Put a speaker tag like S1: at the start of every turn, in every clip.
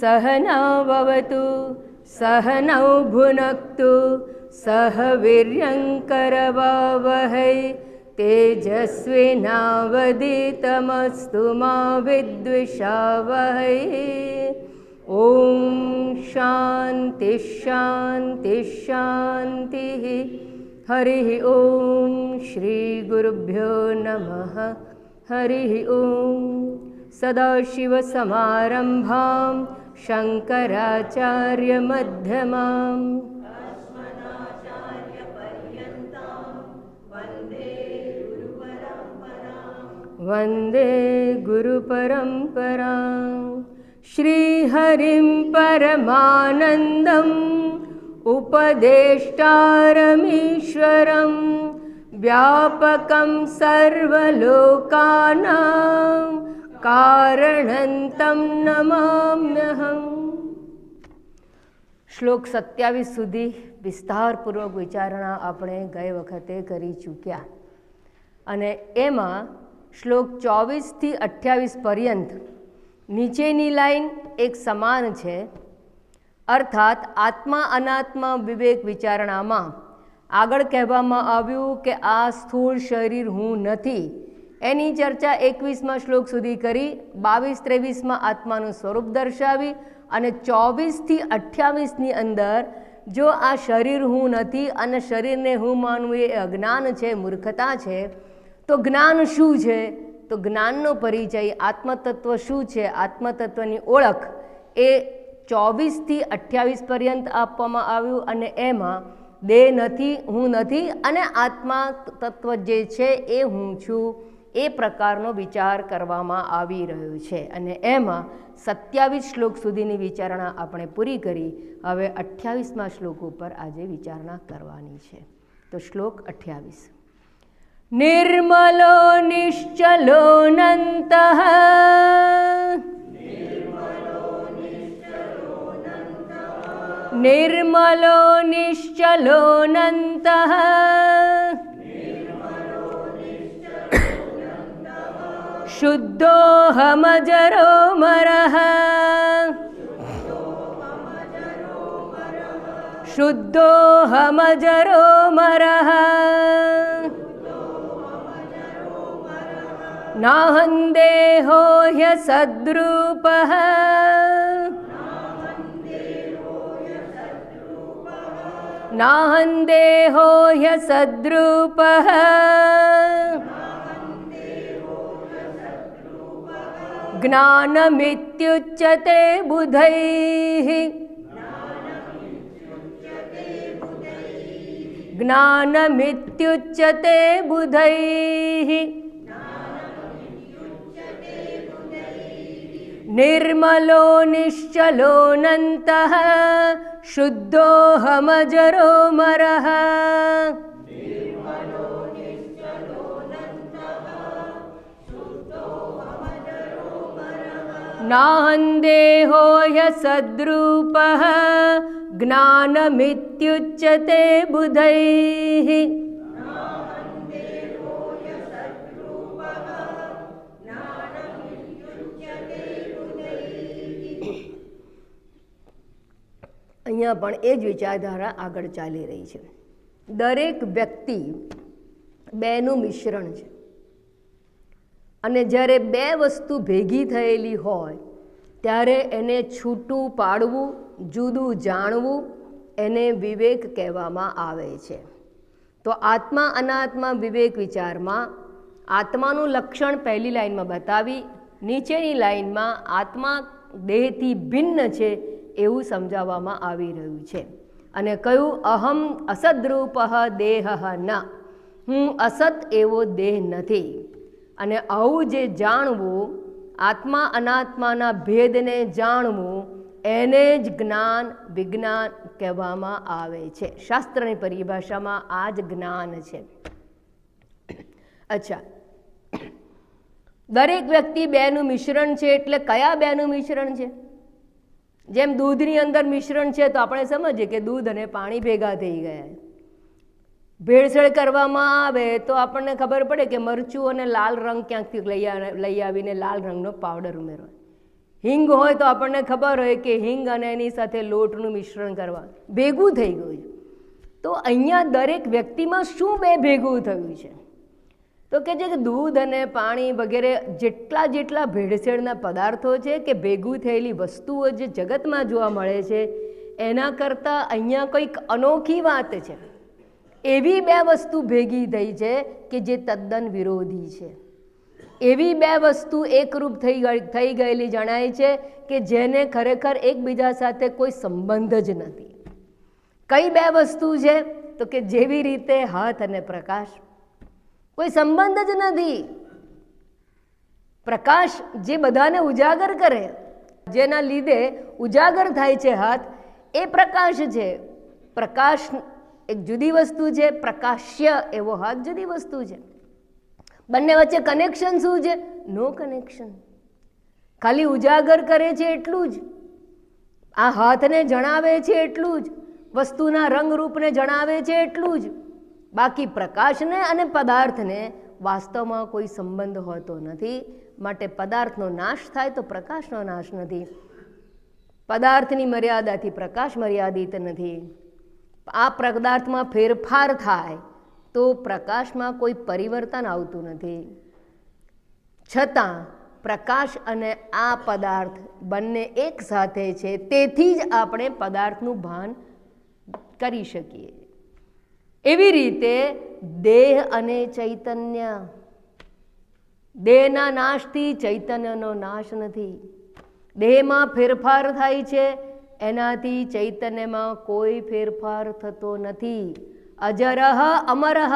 S1: सहनाववतु सहनौ भुनक्तु सह वीर्यङ्करवावहै तेजस्विनावधीतमस्तु मा विद्विषावहै। ॐ शान्ति शान्ति शान्तिः। हरिः ॐ श्रीगुरुभ्यो नमः। हरिः ॐ। सदाशिवसमारम्भां शङ्कराचार्यमध्यमाम् वन्दे गुरुपरम्परां। श्रीहरिं परमानन्दम् उपदेष्टारमीश्वरं व्यापकं सर्वलोकानां कारणं तं नमाम्यहम्। શ્લોક 27 સુધી વિસ્તારપૂર્વક વિચારણા આપણે ગઈ વખતે કરી ચૂક્યા અને એમાં શ્લોક 24 થી 28 પર્યંત નીચેની લાઈન એક સમાન છે, અર્થાત આત્મા અનાત્મા વિવેક વિચારણામાં આગળ કહેવામાં આવ્યું કે આ સ્થૂળ શરીર હું નથી, એની ચર્ચા 21મા શ્લોક સુધી કરી, 22-23માં આત્માનું સ્વરૂપ દર્શાવી અને 24 થી 28ની અંદર જો આ શરીર હું નથી અને શરીરને હું માનવું એ અજ્ઞાન છે, મૂર્ખતા છે, તો જ્ઞાન શું છે? તો જ્ઞાનનો પરિચય, આત્મતત્વ શું છે, આત્મતત્વની ઓળખ એ 24 થી 28 પર્યંત આપવામાં આવ્યું અને એમાં દેહ નથી, હું નથી અને આત્મા તત્વ જે છે એ હું છું એ પ્રકારનો વિચાર કરવામાં આવી રહ્યો છે અને એમાં 27 શ્લોક સુધીની વિચારણા આપણે પૂરી કરી. હવે 28મા શ્લોક ઉપર આજે વિચારણા કરવાની છે. તો શ્લોક 28. નિર્મલો નિશ્ચલોનંતઃ निर्मलो निश्चलोऽनन्तः शुद्धोऽहमजरोऽमरः शुद्धोऽहमजरोऽमरः नाहं देहो ह्यसद्रूपः नाहं देहो ह्यसद्रूपः ज्ञानमित्युच्यते बुधैः ज्ञानमित्युच्यते बुधैः निर्मलो निश्चलोऽनन्तः शुद्धोऽहमजरोऽमरः नाहं देहो ह्यसद्रूपः ज्ञानमित्युच्यते बुधैः અહીંયા પણ એ જ વિચારધારા આગળ ચાલી રહી છે. દરેક વ્યક્તિ બેનું મિશ્રણ છે અને જ્યારે બે વસ્તુ ભેગી થયેલી હોય ત્યારે એને છૂટું પાડવું, જુદું જાણવું, એને વિવેક કહેવામાં આવે છે. તો આત્મા અનાત્મા વિવેક વિચારમાં આત્માનું લક્ષણ પહેલી લાઈનમાં બતાવી, નીચેની લાઈનમાં આત્મા દેહથી ભિન્ન છે એવું સમજાવવામાં આવી રહ્યું છે અને કહ્યું અહમ અસદ્રૂપ દેહ ન, હું અસત એવો દેહ નથી. અને આવું જે જાણવું, આત્મા અનાત્માના ભેદને જાણવું, એને જ જ્ઞાન વિજ્ઞાન કહેવામાં આવે છે. શાસ્ત્રની પરિભાષામાં આ જ જ્ઞાન છે. અચ્છા, દરેક વ્યક્તિ બેનું મિશ્રણ છે એટલે કયા બેનું મિશ્રણ છે? જેમ દૂધની અંદર મિશ્રણ છે તો આપણે સમજીએ કે દૂધ અને પાણી ભેગા થઈ ગયા. ભેળસેળ કરવામાં આવે તો આપણને ખબર પડે કે મરચું અને લાલ રંગ ક્યાંકથી લઈ આવીને લાલ રંગનો પાવડર ઉમેરો. હિંગ હોય તો આપણને ખબર હોય કે હિંગ અને એની સાથે લોટનું મિશ્રણ કરવા ભેગું થઈ ગયું છે. તો અહીંયા દરેક વ્યક્તિમાં શું ભેગું થયું છે? તો કે જે દૂધ અને પાણી વગેરે જેટલા ભેળસેળના પદાર્થો છે કે ભેગું થયેલી વસ્તુઓ જે જગતમાં જોવા મળે છે એના કરતાં અહીંયા કંઈક અનોખી વાત છે. એવી બે વસ્તુ ભેગી થઈ છે કે જે તદ્દન વિરોધી છે. એવી બે વસ્તુ એકરૂપ થઈ ગયેલી જણાય છે કે જેને ખરેખર એકબીજા સાથે કોઈ સંબંધ જ નથી. કઈ બે વસ્તુ છે? તો કે જેવી રીતે હાથ અને પ્રકાશ, કોઈ સંબંધ જ નથી. પ્રકાશ જે બધાને ઉજાગર કરે, જેના લીધે ઉજાગર થાય છે હાથ, એ પ્રકાશ છે. પ્રકાશ એક જુદી વસ્તુ છે, પ્રકાશ્ય એવો હાથ જુદી વસ્તુ છે. બંને વચ્ચે કનેક્શન શું છે? નો કનેક્શન. ખાલી ઉજાગર કરે છે એટલું જ, આ હાથને જણાવે છે એટલું જ, વસ્તુના રંગરૂપને જણાવે છે એટલું જ. બાકી પ્રકાશને અને પદાર્થને વાસ્તવમાં કોઈ સંબંધ હોતો નથી. માટે પદાર્થનો નાશ થાય તો પ્રકાશનો નાશ નથી. પદાર્થની મર્યાદાથી પ્રકાશ મર્યાદિત નથી. આ પદાર્થમાં ફેરફાર થાય તો પ્રકાશમાં કોઈ પરિવર્તન આવતું નથી. છતાં પ્રકાશ અને આ પદાર્થ બંને એક સાથે છે, તેથી જ આપણે પદાર્થનું ભાન કરી શકીએ. એવી રીતે દેહ અને ચૈતન્ય, દેહના નાશથી ચૈતન્યનો નાશ નથી. દેહમાં ફેરફાર થાય છે, એનાથી ચૈતન્યમાં કોઈ ફેરફાર થતો નથી. અજરહ અમરહ,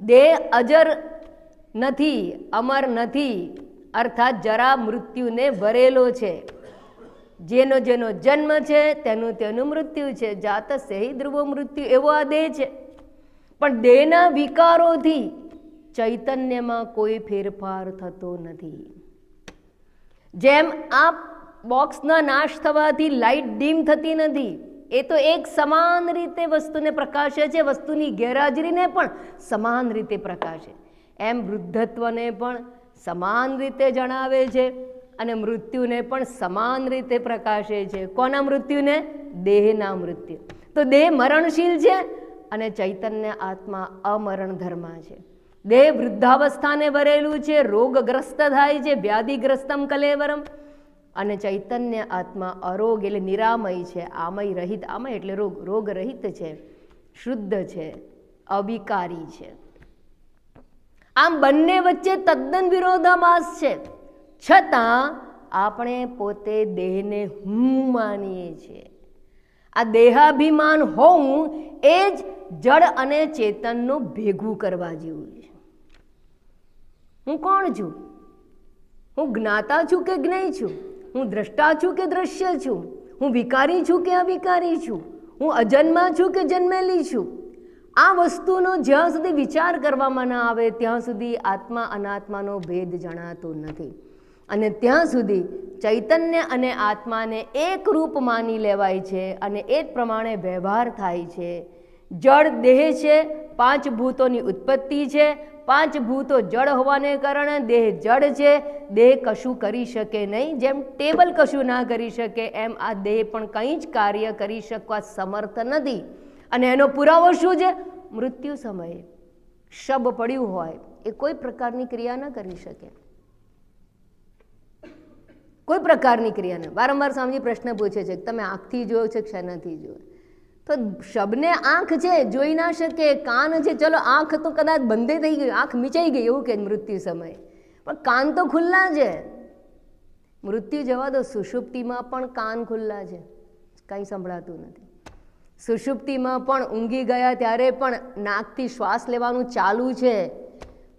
S1: દેહ અજર નથી, અમર નથી, અર્થાત જરા મૃત્યુને ભરેલો છે. જેનો જેનો જન્મ છે તેનું મૃત્યુ છે. જાતસ્ય હિ ધ્રુવો મૃત્યુ, એવો આ દેહ છે. પણ દેહના વિકારોથી ચૈતન્યમાં કોઈ ફેરફાર થતો નથી. જેમ આ બોક્સના નાશ થવાથી લાઇટ ડીમ થતી નથી, એ તો એક સમાન રીતે વસ્તુને પ્રકાશે છે, વસ્તુની ગેરહાજરીને પણ સમાન રીતે પ્રકાશે. એમ વૃદ્ધત્વને પણ સમાન રીતે જણાવે છે અને મૃત્યુને પણ સમાન રીતે પ્રકાશે છે. કોના મૃત્યુને? દેહના મૃત્યુ. તો દેહ મરણશીલ છે અને ચૈતન્ય આત્મા અમરણ ધર્મા છે. દેહ વૃદ્ધાવસ્થાને ભરેલું છે, રોગગ્રસ્ત થાય છે, વ્યાધિગ્રસ્તમ કલેવરમ. અને ચૈતન્ય આત્મા અરોગ એટલે નિરામય છે, આમય રહિત, આમય એટલે રોગ, રોગરહિત છે, શુદ્ધ છે, અવિકારી છે. આમ બંને વચ્ચે તદ્દન વિરોધાભાસ છે. છતાં આપણે પોતે દેહને હું માનીએ છીએ. આ દેહાભિમાન હોવું એ જ જડ અને ચેતનનું ભેગું કરવા જેવું છે. હું કોણ છું? હું જ્ઞાતા છું કે જ્ઞેય છું? હું દ્રષ્ટા છું કે દ્રશ્ય છું? હું વિકારી છું કે અવિકારી છું? હું અજન્મા છું કે જન્મેલી છું? આ વસ્તુનો જ્યાં સુધી વિચાર કરવામાં ના આવે ત્યાં સુધી આત્મા અનાત્માનો ભેદ જણાતો નથી. અને ત્યાં સુધી ચૈતન્ય અને આત્માને એક રૂપ માની લેવાય છે અને એ જ પ્રમાણે વ્યવહાર થાય છે. જળ દેહ છે, પાંચ ભૂતોની ઉત્પત્તિ છે, પાંચ ભૂતો જળ હોવાને કારણે દેહ જળ છે. દેહ કશું કરી શકે નહીં. જેમ ટેબલ કશું ના કરી શકે એમ આ દેહ પણ કંઈ જ કાર્ય કરી શકવા સમર્થ નથી. અને એનો પુરાવો શું છે? મૃત્યુ સમયે શબ પડ્યું હોય એ કોઈ પ્રકારની ક્રિયા ન કરી શકે, કોઈ પ્રકારની ક્રિયા ન. વારંવાર સ્વામીજી પ્રશ્ન પૂછે છે કે તમે આંખથી જોયો છે કે શેનાથી જોયો? તો શબને આંખ છે, જોઈ ના શકે. કાન છે, ચલો આંખ તો કદાચ બંધ થઈ ગઈ, આંખ મીચાઈ ગઈ એવું કે મૃત્યુ સમયે, પણ કાન તો ખુલ્લા છે. મૃત્યુ જવા દો, સુષુપ્તિમાં પણ કાન ખુલ્લા છે, કંઈ સંભળાતું નથી. સુષુપ્તિમાં પણ ઊંઘી ગયા ત્યારે પણ નાકથી શ્વાસ લેવાનું ચાલુ છે,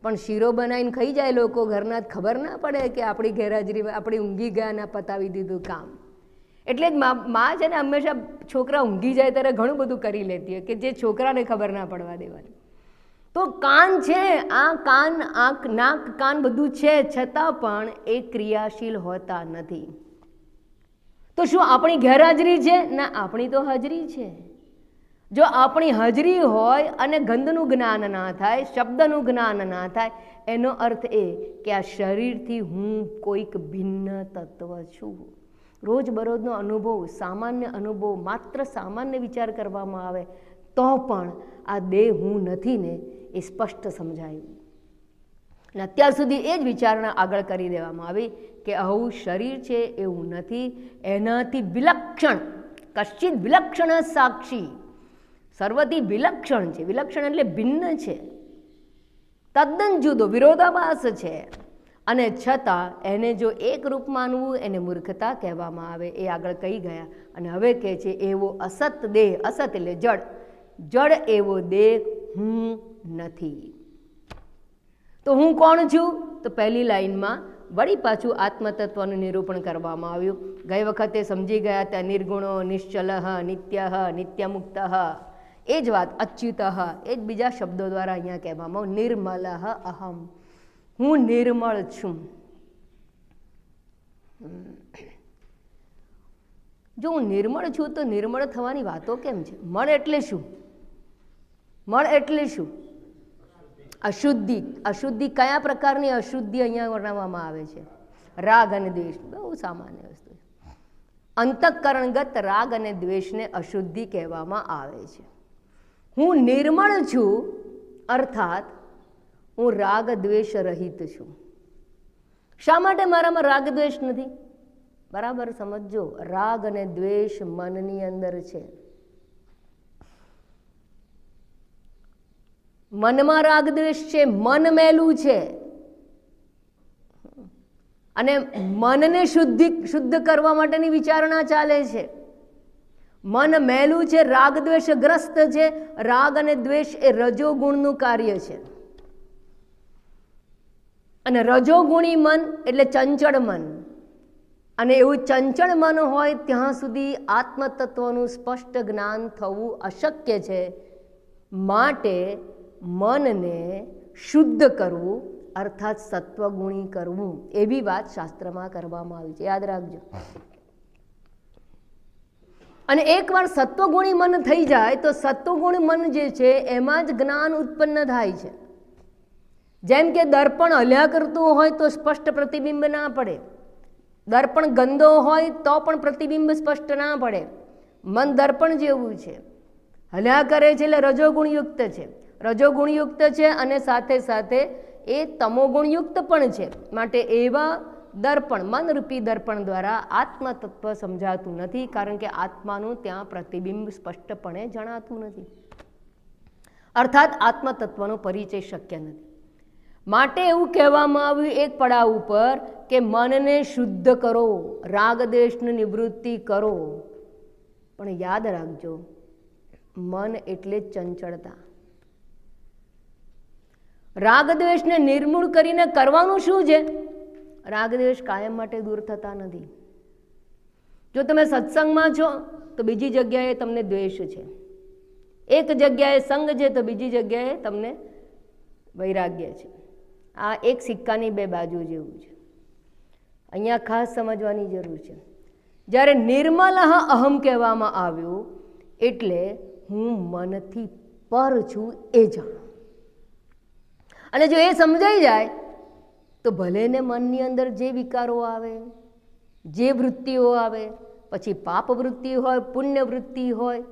S1: પણ શીરો બનાવીને ખાઈ જાય લોકો ઘરના, ખબર ના પડે કે આપણી ગેરહાજરીમાં આપણે ઊંઘી ગયા ને પતાવી દીધું કામ. એટલે જ માં છે ને હંમેશા છોકરા ઊંઘી જાય ત્યારે ઘણું બધું કરી લેતી હોય કે જે છોકરાને ખબર ના પડવા દેવાની. તો કાન છે, આ કાન, આંખ, નાક, કાન બધું છે, છતાં પણ એ ક્રિયાશીલ હોતા નથી. તો શું આપણી ગેરહાજરી છે? ના, આપણી તો હાજરી છે. જો આપણી હાજરી હોય અને ગંધનું જ્ઞાન ના થાય, શબ્દનું જ્ઞાન ના થાય, એનો અર્થ એ કે આ શરીરથી હું કોઈક ભિન્ન તત્વ છું. રોજબરોજનો અનુભવ, સામાન્ય અનુભવ, માત્ર સામાન્ય વિચાર કરવામાં આવે તો પણ આ દેહ હું નથી ને એ સ્પષ્ટ સમજાયું. અને અત્યાર સુધી એ જ વિચારણા આગળ કરી દેવામાં આવી કે આવું શરીર છે એવું નથી, એનાથી વિલક્ષણ, કશ્ચિત વિલક્ષણ સાક્ષી, સર્વથી વિલક્ષણ છે. વિલક્ષણ એટલે ભિન્ન છે, તદ્દન જુદો, વિરોધાભાસ છે. અને છતાં એને જો એક રૂપ માનવું એને મૂર્ખતા કહેવામાં આવે. એ આગળ કહી ગયા. અને હવે કહે છે એવો અસત દેહ, અસત એટલે જડ, જડ એવો દેહ હું નથી. તો હું કોણ છું? તો પહેલી લાઈનમાં વળી પાછું આત્મતત્વનું નિરૂપણ કરવામાં આવ્યું. ગઈ વખતે સમજી ગયા ત્યાં નિર્ગુણો, નિશ્ચલ, નિત્ય, નિત્યમુક્ત, એ જ વાત અચ્યુત, એ જ બીજા શબ્દો દ્વારા અહીંયા કહેવામાં આવ્યું. નિર્મલ અહમ, હું નિર્મળ છું. જો હું નિર્મળ છું તો નિર્મળ થવાની વાતો કેમ છે? મળ એટલે શું? મળ એટલે શું? અશુદ્ધિ. અશુદ્ધિ કયા પ્રકારની અશુદ્ધિ અહીંયા વર્ણવવામાં આવે છે? રાગ અને દ્વેષ. બહુ સામાન્ય વસ્તુ છે. અંતઃકરણગત રાગ અને દ્વેષને અશુદ્ધિ કહેવામાં આવે છે. હું નિર્મળ છું અર્થાત હું રાગ દ્વેષ રહિત છું. શા માટે મારામાં રાગ દ્વેષ નથી? બરાબર સમજો. રાગ અને દ્વેષ મનની અંદર છે. મનમાં રાગ દ્વેષ છે, મન મેલું છે. અને મનને શુદ્ધ કરવા માટેની વિચારણા ચાલે છે. મન મેલું છે, રાગ દ્વેષગ્રસ્ત છે. રાગ અને દ્વેષ એ રજોગુણનું કાર્ય છે. અને રજોગુણી મન એટલે ચંચળ મન. અને એવું ચંચળ મન હોય ત્યાં સુધી આત્મતત્વનું સ્પષ્ટ જ્ઞાન થવું અશક્ય છે. માટે મનને શુદ્ધ કરવું અર્થાત સત્વગુણી કરવું, એવી વાત શાસ્ત્રમાં કરવામાં આવી છે. યાદ રાખજો. અને એકવાર સત્વગુણી મન થઈ જાય તો સત્વગુણ મન જે છે એમાં જ જ્ઞાન ઉત્પન્ન થાય છે. જેમ કે દર્પણ હલ્યા કરતું હોય તો સ્પષ્ટ પ્રતિબિંબ ના પડે. દર્પણ ગંદો હોય તો પણ પ્રતિબિંબ સ્પષ્ટ ના પડે. મન દર્પણ જેવું છે, હલ્યા કરે છે એટલે રજોગુણયુક્ત છે. રજોગુણયુક્ત છે અને સાથે સાથે એ તમોગુણયુક્ત પણ છે. માટે એવા દર્પણ, મનરૂપી દર્પણ દ્વારા આત્મતત્વ સમજાતું નથી, કારણ કે આત્માનું ત્યાં પ્રતિબિંબ સ્પષ્ટપણે જણાતું નથી. અર્થાત આત્મતત્વનો પરિચય શક્ય નથી. માટે એવું કહેવામાં આવ્યું એક પડાવ ઉપર કે મનને શુદ્ધ કરો, રાગદ્વેષની નિવૃત્તિ કરો. પણ યાદ રાખજો, મન એટલે ચંચળતા. રાગદ્વેષને નિર્મૂળ કરીને કરવાનું શું છે? રાગદ્વેષ કાયમ માટે દૂર થતા નથી. જો તમે સત્સંગમાં છો તો બીજી જગ્યાએ તમને દ્વેષ છે, એક જગ્યાએ સંગ છે તો બીજી જગ્યાએ તમને વૈરાગ્ય છે. આ એક સિક્કાની બે બાજુ જેવું છે. અહીંયા ખાસ સમજવાની જરૂર છે. જ્યારે નિર્મલ અહમ કહેવામાં આવ્યું એટલે હું મનથી પર છું એ જાણો. અને જો એ સમજાઈ જાય તો ભલે ને મનની અંદર જે વિકારો આવે, જે વૃત્તિઓ આવે, પછી પાપ વૃત્તિ હોય, પુણ્ય વૃત્તિ હોય,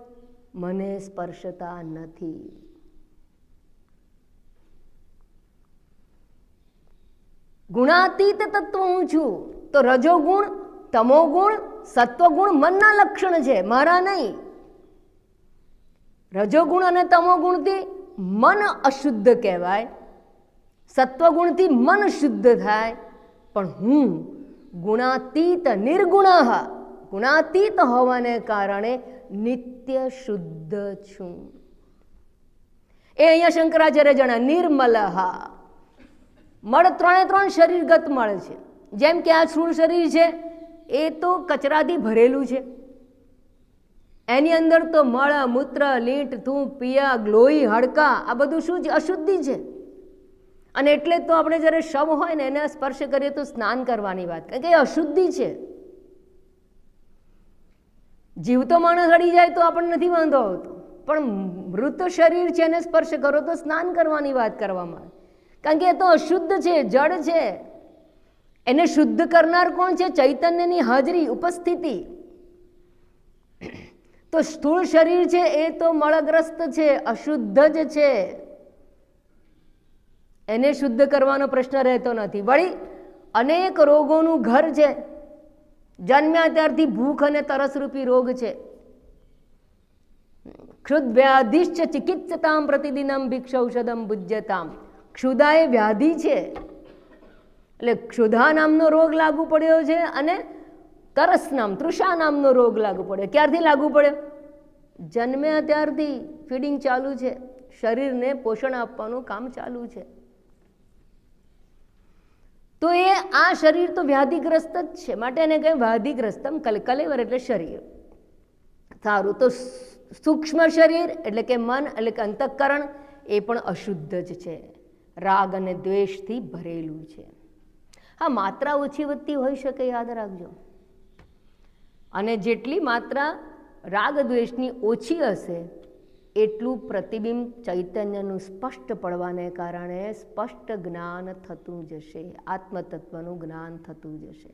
S1: મને સ્પર્શતા નથી. ગુણાતીત તત્વ હું છું. તો રજોગુણ, તમોગુણ, સત્વગુણ મનના લક્ષણ છે, મારા નહીં. રજોગુણ અને તમોગુણથી મન અશુદ્ધ કહેવાય, સત્વગુણથી મન શુદ્ધ થાય. પણ હું ગુણાતીત, નિર્ગુણ, ગુણાતીત હોવાને કારણે નિત્ય શુદ્ધ છું. એ અહીંયા શંકરાચાર્ય જણા નિર્મલ. મળ ત્રણે ત્રણ શરીરગત મળ છે. જેમ કે આ સ્થૂળ શરીર છે એ તો કચરાથી ભરેલું છે. એની અંદર તો મળ, મૂત્ર, લીંટ, થૂંક, પિયક, લોહી, હાડકા, આ બધું શું છે? અશુદ્ધિ છે. અને એટલે તો આપણે જ્યારે શવ હોય ને એને સ્પર્શ કરીએ તો સ્નાન કરવાની વાત, કારણ કે એ અશુદ્ધિ છે. જીવતો માણસ અડી જાય તો આપણને નથી વાંધો આવતો, પણ મૃત શરીર છે એને સ્પર્શ કરો તો સ્નાન કરવાની વાત કરવામાં આવે, કારણ કે એ તો અશુદ્ધ છે, જળ છે. એને શુદ્ધ કરનાર કોણ છે? ચૈતન્યની હાજરી, ઉપસ્થિતિ. તો સ્થૂળ શરીર છે એ તો મળગ્રસ્ત છે, અશુદ્ધ જ છે, એને શુદ્ધ કરવાનો પ્રશ્ન રહેતો નથી. વળી અનેક રોગોનું ઘર છે, જન્મ્યા ત્યારથી ભૂખ અને તરસરૂપી રોગ છે. ક્ષુદ્વ્યાધિશ્ચ ચિકિત્સતામ પ્રતિદિનમ ભિક્ષૌષધમ ભુજ્યતામ. ક્ષુધા એ વ્યાધિ છે, એટલે ક્ષુધા નામનો રોગ લાગુ પડ્યો છે અને તરસ તૃષા નામનો રોગ લાગુ પડ્યો. ક્યારથી લાગુ પડ્યો? જન્મ્યા ત્યારથી ફીડિંગ ચાલુ છે, શરીરને પોષણ આપવાનું કામ ચાલુ છે. તો એ આ શરીર તો વ્યાધિગ્રસ્ત જ છે, માટે એને કહે વ્યાધિગ્રસ્તમ કલેવર એટલે શરીર. સારું, તો સૂક્ષ્મ શરીર એટલે કે મન એટલે કે અંતઃકરણ એ પણ અશુદ્ધ જ છે, રાગ અને દ્વેષથી ભરેલું છે. હા, માત્રા ઓછી વધતી હોઈ શકે, યાદ રાખજો. અને જેટલી માત્રા રાગ દ્વેષની ઓછી હશે એટલું પ્રતિબિંબ ચૈતન્યનું સ્પષ્ટ પડવાને કારણે સ્પષ્ટ જ્ઞાન થતું જશે, આત્મતત્વનું જ્ઞાન થતું જશે.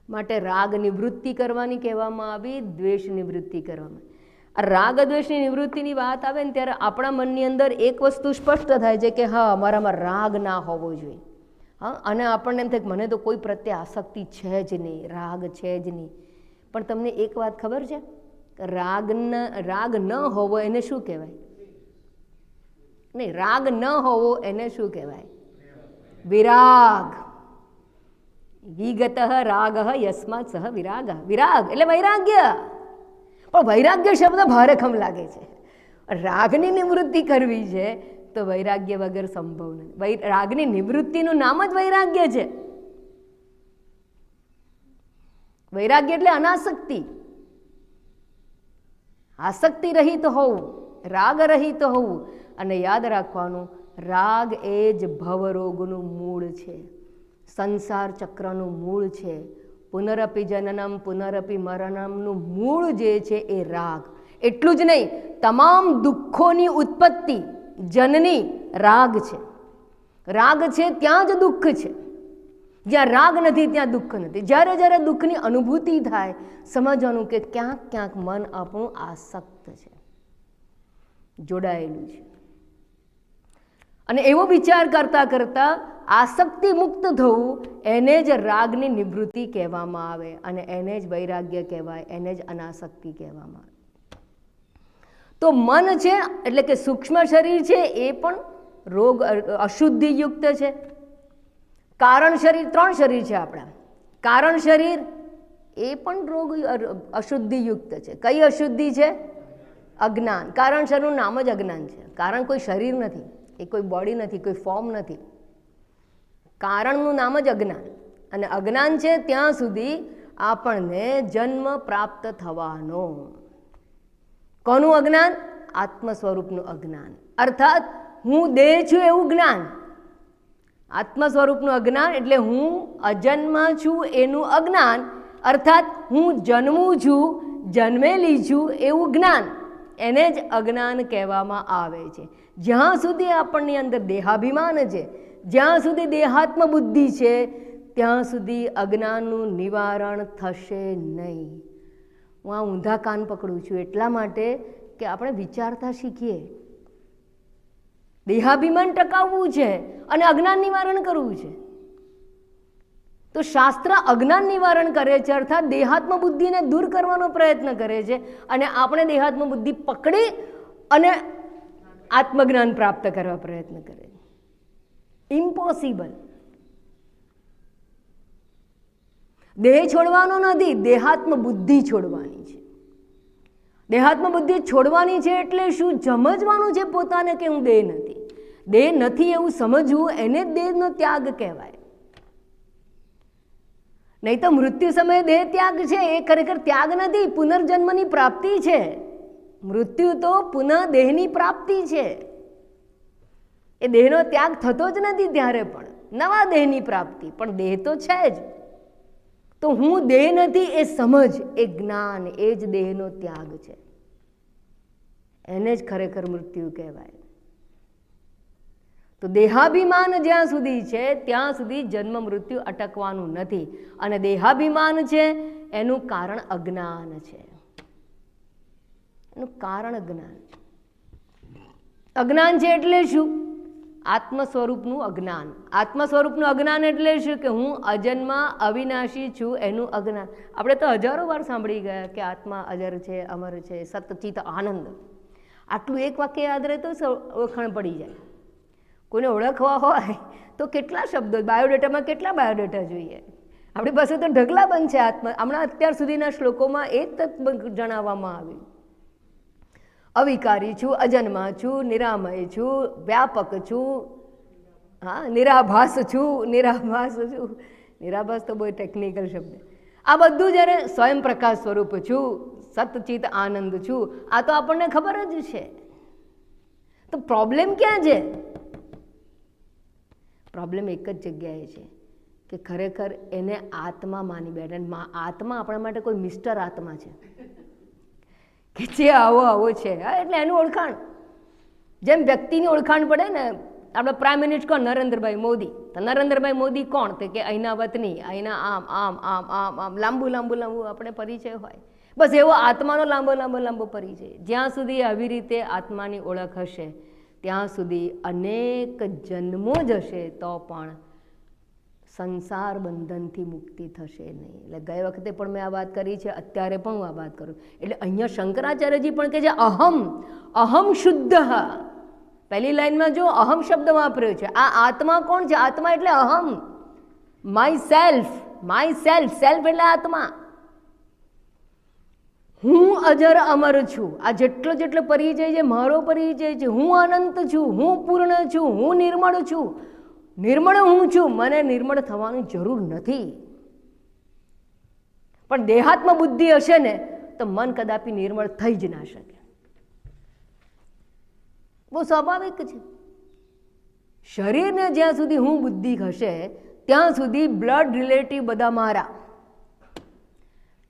S1: માટે રાગ નિવૃત્તિ કરવાની કહેવામાં આવી, દ્વેષ નિવૃત્તિ કરવામાં. આ રાગ દ્વેષની નિવૃત્તિની વાત આવે ને ત્યારે આપણા મનની અંદર એક વસ્તુ સ્પષ્ટ થાય છે કે હા, અમારામાં રાગ ના હોવો જોઈએ. હા, અને આપણને એમ થાય કે મને તો કોઈ પ્રત્યે આસક્તિ છે જ નહીં, રાગ છે જ નહીં. પણ તમને એક વાત ખબર છે? રાગ ન હોવો એને શું કહેવાય? નહીં, રાગ ન હોવો એને શું કહેવાય? વિરાગ. વિગત રાગ યસ્માત સહ વિરાગ. વિરાગ એટલે વૈરાગ્ય. પણ વૈરાગ્ય શબ્દ ભારેખમ લાગે છે. રાગની નિવૃત્તિ કરવી છે તો વૈરાગ્ય વગર સંભવ નથી. રાગની નિવૃત્તિનું નામ જ વૈરાગ્ય છે. વૈરાગ્ય એટલે અનાસક્તિ, આસક્તિ રહિત હોવું, રાગ રહિત હોવું. અને યાદ રાખવાનું, રાગ એ જ ભવરોગનું મૂળ છે, સંસાર ચક્રનું મૂળ છે. પુનરપી જનનમ પુનરપી મરણમનું મૂળ જે છે એ રાગ. એટલું જ નહીં, તમામ દુઃખોની ઉત્પત્તિ જનની રાગ છે. રાગ છે ત્યાં જ દુઃખ છે, જ્યાં રાગ નથી ત્યાં દુઃખ નથી. જ્યારે જ્યારે દુઃખની અનુભૂતિ થાય, સમજવાનું કે ક્યાંક ક્યાંક મન આપણું આસક્ત છે, જોડાયેલું છે. અને એવો વિચાર કરતા કરતા આસક્તિ મુક્ત થવું, એને જ રાગની નિવૃત્તિ કહેવામાં આવે, અને એને જ વૈરાગ્ય કહેવાય, એને જ અનાસક્તિ કહેવામાં આવે. તો મન છે એટલે કે સૂક્ષ્મ શરીર છે એ પણ રોગ અશુદ્ધિયુક્ત છે. કારણ શરીર, 3 શરીર છે આપણા. કારણ શરીર એ પણ રોગ અશુદ્ધિયુક્ત છે. કઈ અશુદ્ધિ છે? અજ્ઞાન. કારણ શરીરનું નામ જ અજ્ઞાન છે. કારણ કોઈ શરીર નથી, એ કોઈ બોડી નથી, કોઈ ફોર્મ નથી. કારણનું નામ જ અજ્ઞાન. અને અજ્ઞાન છે ત્યાં સુધી આપણને જન્મ પ્રાપ્ત થવાનો. કોનું અજ્ઞાન? આત્મ સ્વરૂપનું અજ્ઞાન. અર્થાત હું દેહ છું એવું જ્ઞાન. આત્મ સ્વરૂપનું અજ્ઞાન એટલે હું અજન્મા છું એનું અજ્ઞાન. અર્થાત હું જન્મું છું, જન્મેલી છું એવું જ્ઞાન, એને જ અજ્ઞાન કહેવામાં આવે છે. જ્યાં સુધી આપણની અંદર દેહાભિમાન છે, જ્યાં સુધી દેહાત્મ બુદ્ધિ છે, ત્યાં સુધી અજ્ઞાનનું નિવારણ થશે નહીં. હું આ ઊંધા કાન પકડું છું એટલા માટે કે આપણે વિચારતા શીખીએ. દેહાભિમાન ટકાવવું છે અને અજ્ઞાન નિવારણ કરવું છે. તો શાસ્ત્ર અજ્ઞાન નિવારણ કરે છે, અર્થાત દેહાત્મ બુદ્ધિને દૂર કરવાનો પ્રયત્ન કરે છે, અને આપણે દેહાત્મ બુદ્ધિ પકડી અને આત્મજ્ઞાન પ્રાપ્ત કરવા પ્રયત્ન કરે છે. ઇમ્પોસિબલ. દેહ છોડવાનો નથી, દેહાત્મ બુદ્ધિ છોડવાની છે. દેહાત્મ બુદ્ધિ છોડવાની છે એટલે શું? સમજવાનું છે પોતાને કે હું દેહ નથી. દેહ નથી એવું સમજવું, એને દેહનો ત્યાગ કહેવાય. નહીં તો મૃત્યુ સમયે દેહ ત્યાગ છે એ ખરેખર ત્યાગ નથી, પુનર્જન્મની પ્રાપ્તિ છે. મૃત્યુ તો પુનઃ દેહની પ્રાપ્તિ છે. એ દેહનો ત્યાગ થતો જ નથી ત્યારે પણ, નવા દેહની પ્રાપ્તિ. પણ દેહ તો છે જ. તો હું દેહ નથી એ સમજ, એ જ્ઞાન, એ જ દેહનો ત્યાગ છે. એને જ ખરેખર મૃત્યુ કહેવાય. તો દેહાભિમાન જ્યાં સુધી છે ત્યાં સુધી જન્મ મૃત્યુ અટકવાનું નથી. અને દેહાભિમાન છે એનું કારણ અજ્ઞાન છે. એનું કારણ અજ્ઞાન છે. અજ્ઞાન છે એટલે શું? આત્મ સ્વરૂપનું અજ્ઞાન. આત્મ સ્વરૂપનું અજ્ઞાન એટલે શું? કે હું અજન્મ અવિનાશી છું એનું અજ્ઞાન. આપણે તો હજારો વાર સાંભળી ગયા કે આત્મા અજર છે, અમર છે, સતચિત આનંદ. આટલું એક વાક્ય યાદ રહે તો ઓળખાણ પડી જાય. કોઈને ઓળખવા હોય તો કેટલા શબ્દો, બાયોડેટામાં કેટલા બાયોડેટા જોઈએ? આપણી પાસે તો ઢગલાબંધ છે આત્મા. હમણાં અત્યાર સુધીના શ્લોકોમાં એ તત્વ જણાવવામાં આવ્યું. અવિકારી છું, અજન્મા છું, નિરામય છું, વ્યાપક છું, હા, નિરાભાસ છું. નિરાભાસ તો બહુ ટેકનિકલ શબ્દ. આ બધું જ્યારે સ્વયં પ્રકાશ સ્વરૂપ છું, સતચિત આનંદ છું, આ તો આપણને ખબર જ છે. તો પ્રોબ્લેમ ક્યાં છે? પ્રોબ્લેમ એક જ જગ્યાએ છે કે ખરેખર એને આત્મા માની બેઠા. આત્મા આપણા માટે કોઈ મિસ્ટર આત્મા છે કે જે આવો આવો છે. હા, એટલે એનું ઓળખાણ જેમ વ્યક્તિની ઓળખાણ પડે ને. આપણે પ્રાઇમ મિનિસ્ટર કોણ? નરેન્દ્રભાઈ મોદી. તો નરેન્દ્રભાઈ મોદી કોણ? તો કે અહીંના વતની, અહીંના આમ આમ આમ આમ આમ લાંબુ લાંબુ લાંબુ આપણે પરિચય હોય. બસ એવો આત્માનો લાંબો લાંબો લાંબો પરિચય. જ્યાં સુધી આવી રીતે આત્માની ઓળખ હશે ત્યાં સુધી અનેક જન્મો જશે તો પણ સંસાર બંધનથી મુક્તિ થશે નહીં. એટલે ગઈ વખતે પણ મેં આ વાત કરી છે, અત્યારે પણ હું આ વાત કરું. એટલે અહીંયા શંકરાચાર્યજી પણ કે છે અહમ શુદ્ધ. પહેલી લાઈનમાં જો અહમ શબ્દ વાપર્યો છે. આ આત્મા કોણ છે? આત્મા એટલે અહમ, માય સેલ્ફ. સેલ્ફ એટલે આત્મા. હું અજર અમર છું. આ જેટલો જેટલો પરિચય છે મારો પરિચય છે. હું અનંત છું, હું પૂર્ણ છું, હું નિર્મળ છું. નિર્મળ હું છું. મને નિર્મળ થવાની જરૂર નથી. પણ દેહાત્મ બુદ્ધિ હશે ને તો મન કદાપી નિર્મળ થઈ જ ના શકે. બહુ સ્વાભાવિક છે. શરીરને જ્યાં સુધી હું બુદ્ધિ હશે ત્યાં સુધી બ્લડ રિલેટિવ બધા મારા.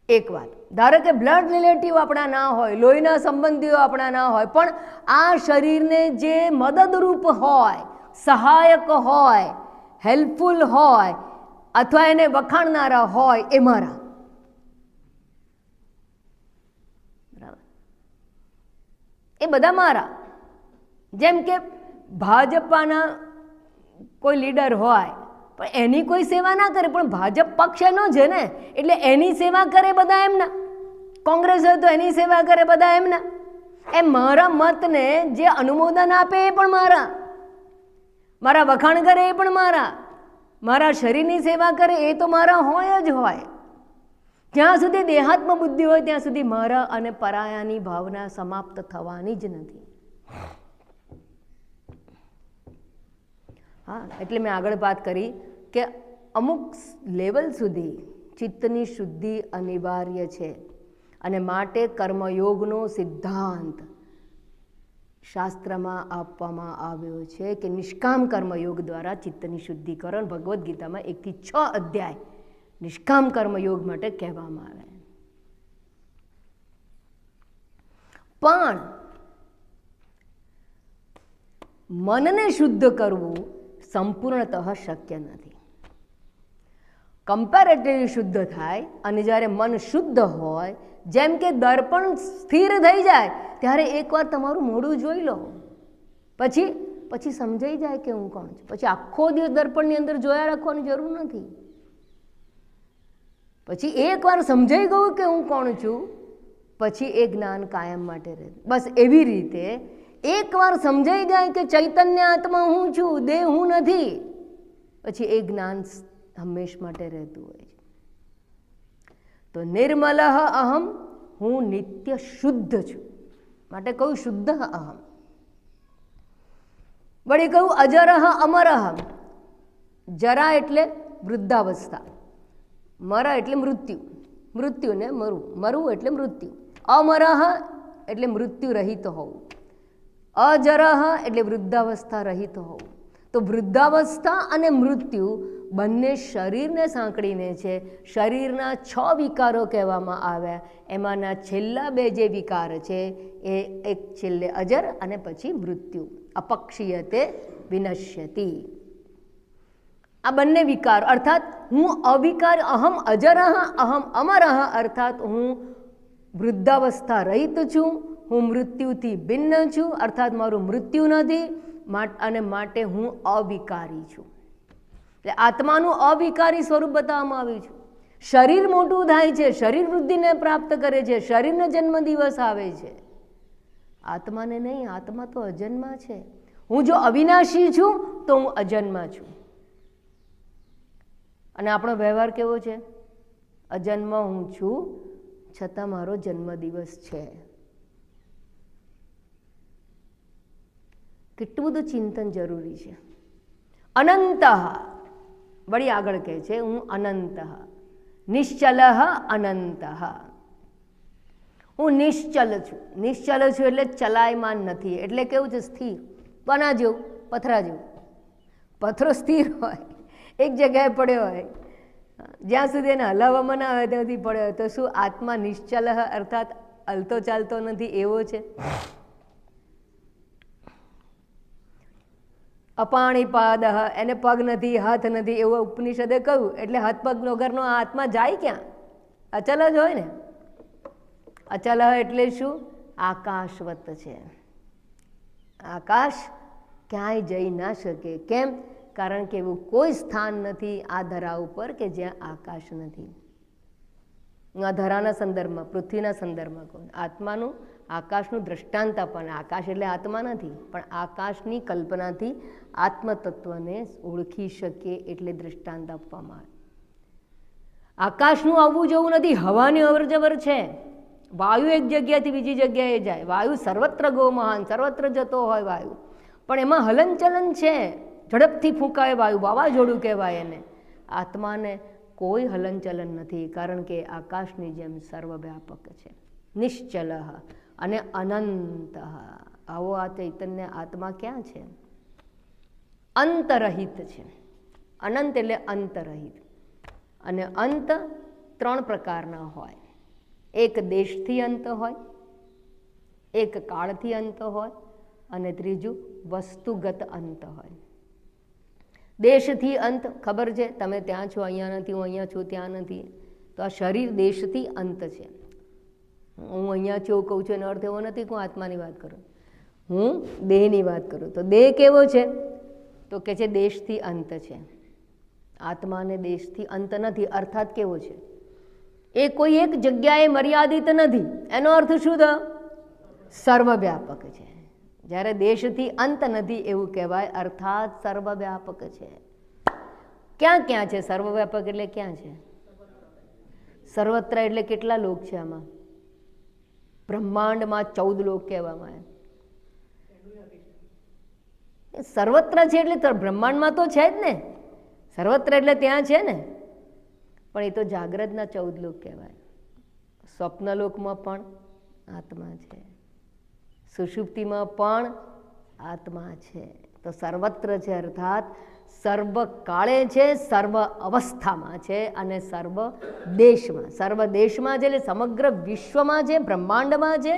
S1: એક વાત, ધારો કે બ્લડ રિલેટિવ આપણા ના હોય, લોહીના સંબંધીઓ આપણા ના હોય, પણ આ શરીરને જે મદદરૂપ હોય, સહાયક હોય, હેલ્પફુલ હોય અથવા એને વખાણનારા હોય એ મારા. બરાબર? એ બધા મારા. જેમ કે ભાજપાના કોઈ લીડર હોય પણ એની કોઈ સેવા ના કરે, પણ ભાજપ પક્ષ એનો છે ને, એટલે એની સેવા કરે બધા એમના. કોંગ્રેસ હોય તો એની સેવા કરે બધા એમના. એ મારા મતને જે અનુમોદન આપે એ પણ મારા. મારા વખાણ કરે એ પણ મારા. મારા શરીરની સેવા કરે એ તો મારા હોય જ હોય. જ્યાં સુધી દેહાત્મ બુદ્ધિ હોય ત્યાં સુધી મારા અને પરાયાની ભાવના સમાપ્ત થવાની જ નથી. હા, એટલે મેં આગળ વાત કરી કે અમુક લેવલ સુધી ચિત્તની શુદ્ધિ અનિવાર્ય છે અને માટે કર્મયોગનો સિદ્ધાંત શાસ્ત્રમાં આપવામાં આવ્યો છે કે નિષ્કામ કર્મયોગ દ્વારા ચિત્તની શુદ્ધિ કરો. ભગવદ્ ગીતામાં 1 થી 6 અધ્યાય નિષ્કામ કર્મયોગ માટે કહેવામાં આવે. પણ મનને શુદ્ધ કરવું સંપૂર્ણતઃ શક્ય નથી. કમ્પેરેટિવલી શુદ્ધ થાય અને જ્યારે મન શુદ્ધ હોય, જેમ કે દર્પણ સ્થિર થઈ જાય ત્યારે એકવાર તમારું મોઢું જોઈ લો, પછી સમજાઈ જાય કે હું કોણ છું. પછી આખો દિવસ દર્પણની અંદર જોયા રાખવાની જરૂર નથી. પછી એકવાર સમજાઈ ગયું કે હું કોણ છું, પછી એ જ્ઞાન કાયમ માટે રહે. બસ એવી રીતે એકવાર સમજાઈ જાય કે ચૈતન્ય આત્મા હું છું, દેહ હું નથી, પછી એ જ્ઞાન હંમેશ માટે રહેતું હોય છે. તો નિર્મલ અહમ, હું નિત્ય શુદ્ધ છું, માટે કહું શુદ્ધ અહમ. વળી કહું અજરહ અમરહ. જરા એટલે વૃદ્ધાવસ્થા, મરા એટલે મૃત્યુ, મૃત્યુને મરવું એટલે મૃત્યુ. અમરહ એટલે મૃત્યુ રહિત હોવું. અજરહ એટલે વૃદ્ધાવસ્થા રહિત હોવું. તો વૃદ્ધાવસ્થા અને મૃત્યુ બંને શરીરને સાંકળીને છે. શરીરના 6 વિકારો કહેવામાં આવ્યા. એમાંના છેલ્લા 2 જે વિકાર છે એ એક છેલ્લે અજર અને પછી મૃત્યુ. અપક્ષીયતે વિનશ્યતિ. આ બંને વિકાર અર્થાત હું અવિકાર, અહમ અજરઃ અહમ અમરઃ અર્થાત હું વૃદ્ધાવસ્થા રહિત છું, હું મૃત્યુથી ભિન્ન છું અર્થાત મારું મૃત્યુ નથી અને માટે હું અવિકારી છું. એટલે આત્માનું અવિકારી સ્વરૂપ બતાવવામાં આવ્યું છે. શરીર મોટું થાય છે, શરીર વૃદ્ધિને પ્રાપ્ત કરે છે, શરીરનો જન્મદિવસ આવે છે, આત્માને નહીં. આત્મા તો અજન્મા છે. હું જો અવિનાશી છું તો હું અજન્મા છું. અને આપણો વ્યવહાર કેવો છે? અજન્મા હું છું છતાં મારો જન્મદિવસ છે. કેટલું બધું ચિંતન જરૂરી છે. અનંત, વળી આગળ કહે છે હું અનંત, નિશ્ચલ અનંત. હું નિશ્ચલ છું. નિશ્ચલ છું એટલે ચલાયમાન નથી. એટલે કેવું છે? સ્થિર. બના જેવું, પથરા જેવું. પથરો સ્થિર હોય, એક જગ્યાએ પડ્યો હોય, જ્યાં સુધી એને હલાવવામાં ના આવે ત્યાં સુધી પડ્યો હોય. તો શું આત્મા નિશ્ચલ અર્થાત હલતો ચાલતો નથી એવો છે? અપાણીપાદ, એને પગ નથી, હાથ નથી એવું ઉપનિષદે કહ્યું. એટલે હાથ પગ વગરનો આત્મા જાય ક્યાં? અચલ જ હોય ને. અચલ એટલે શું? આકાશવત છે. આકાશ ક્યાંય જઈ ના શકે. કેમ? કારણ કે એવું કોઈ સ્થાન નથી આ ધરા ઉપર કે જ્યાં આકાશ નથી. હું આ ધરાના સંદર્ભમાં, પૃથ્વીના સંદર્ભમાં કહું. આત્માનું આકાશનું દ્રષ્ટાંત આપવાના. આકાશ એટલે આત્મા નથી, પણ આકાશની કલ્પનાથી આત્મતત્વને ઓળખી શકીએ એટલે દ્રષ્ટાંત આપવામાં આવે. આકાશનું આવવું જવું નથી, હવાની અવરજવર છે. વાયુ એક જગ્યાથી બીજી જગ્યાએ જાય. વાયુ સર્વત્ર ગો મહાન, સર્વત્ર જતો હોય વાયુ, પણ એમાં હલનચલન છે. ઝડપથી ફૂંકાય વાયુ, વાવાઝોડું કહેવાય એને. આત્માને કોઈ હલનચલન નથી, કારણ કે આકાશની જેમ સર્વવ્યાપક છે. નિશ્ચલ અને અનંત. આવો આ ચૈતન્ય આત્મા ક્યાં છે? અંતરહિત છે. અનંત એટલે અંતરહિત. અને અંત 3 પ્રકારના હોય. એક દેશથી અંત હોય, એક કાળથી અંત હોય, અને ત્રીજું વસ્તુગત અંત હોય. દેશથી અંત ખબર છે, તમે ત્યાં છો, અહીંયા નથી, હું અહીંયા છું, ત્યાં નથી. તો આ શરીર દેશથી અંત છે. હું અહીંયા છું કહું છું એનો અર્થ એવો નથી કે હું આત્માની વાત કરું, હું દેહની વાત કરું. તો દેહ કેવો છે? તો કે છે દેશથી અંત છે. આત્માને દેશથી અંત નથી. અર્થાત કેવો છે? એ કોઈ એક જગ્યાએ મર્યાદિત નથી. એનો અર્થ શું થયો? સર્વવ્યાપક છે. જ્યારે દેશથી અંત નથી એવું કહેવાય, અર્થાત સર્વવ્યાપક છે. ક્યાં ક્યાં છે? સર્વવ્યાપક એટલે ક્યાં છે? સર્વત્ર એટલે કેટલા લોક છે આમાં? બ્રહ્માંડમાં 14 લોક કહેવામાં આવે. સર્વત્ર છે એટલે બ્રહ્માંડમાં તો છે જ ને. સર્વત્ર એટલે ત્યાં છે ને. પણ એ તો જાગ્રતના 14 લોક કહેવાય. સ્વપ્નલોકમાં પણ આત્મા છે, સુષુપ્તિમાં પણ આત્મા છે. તો સર્વત્ર છે અર્થાત સર્વ કાળે છે, સર્વ અવસ્થામાં છે અને સર્વ દેશમાં. સર્વ દેશમાં છે એટલે સમગ્ર વિશ્વમાં છે, બ્રહ્માંડમાં છે,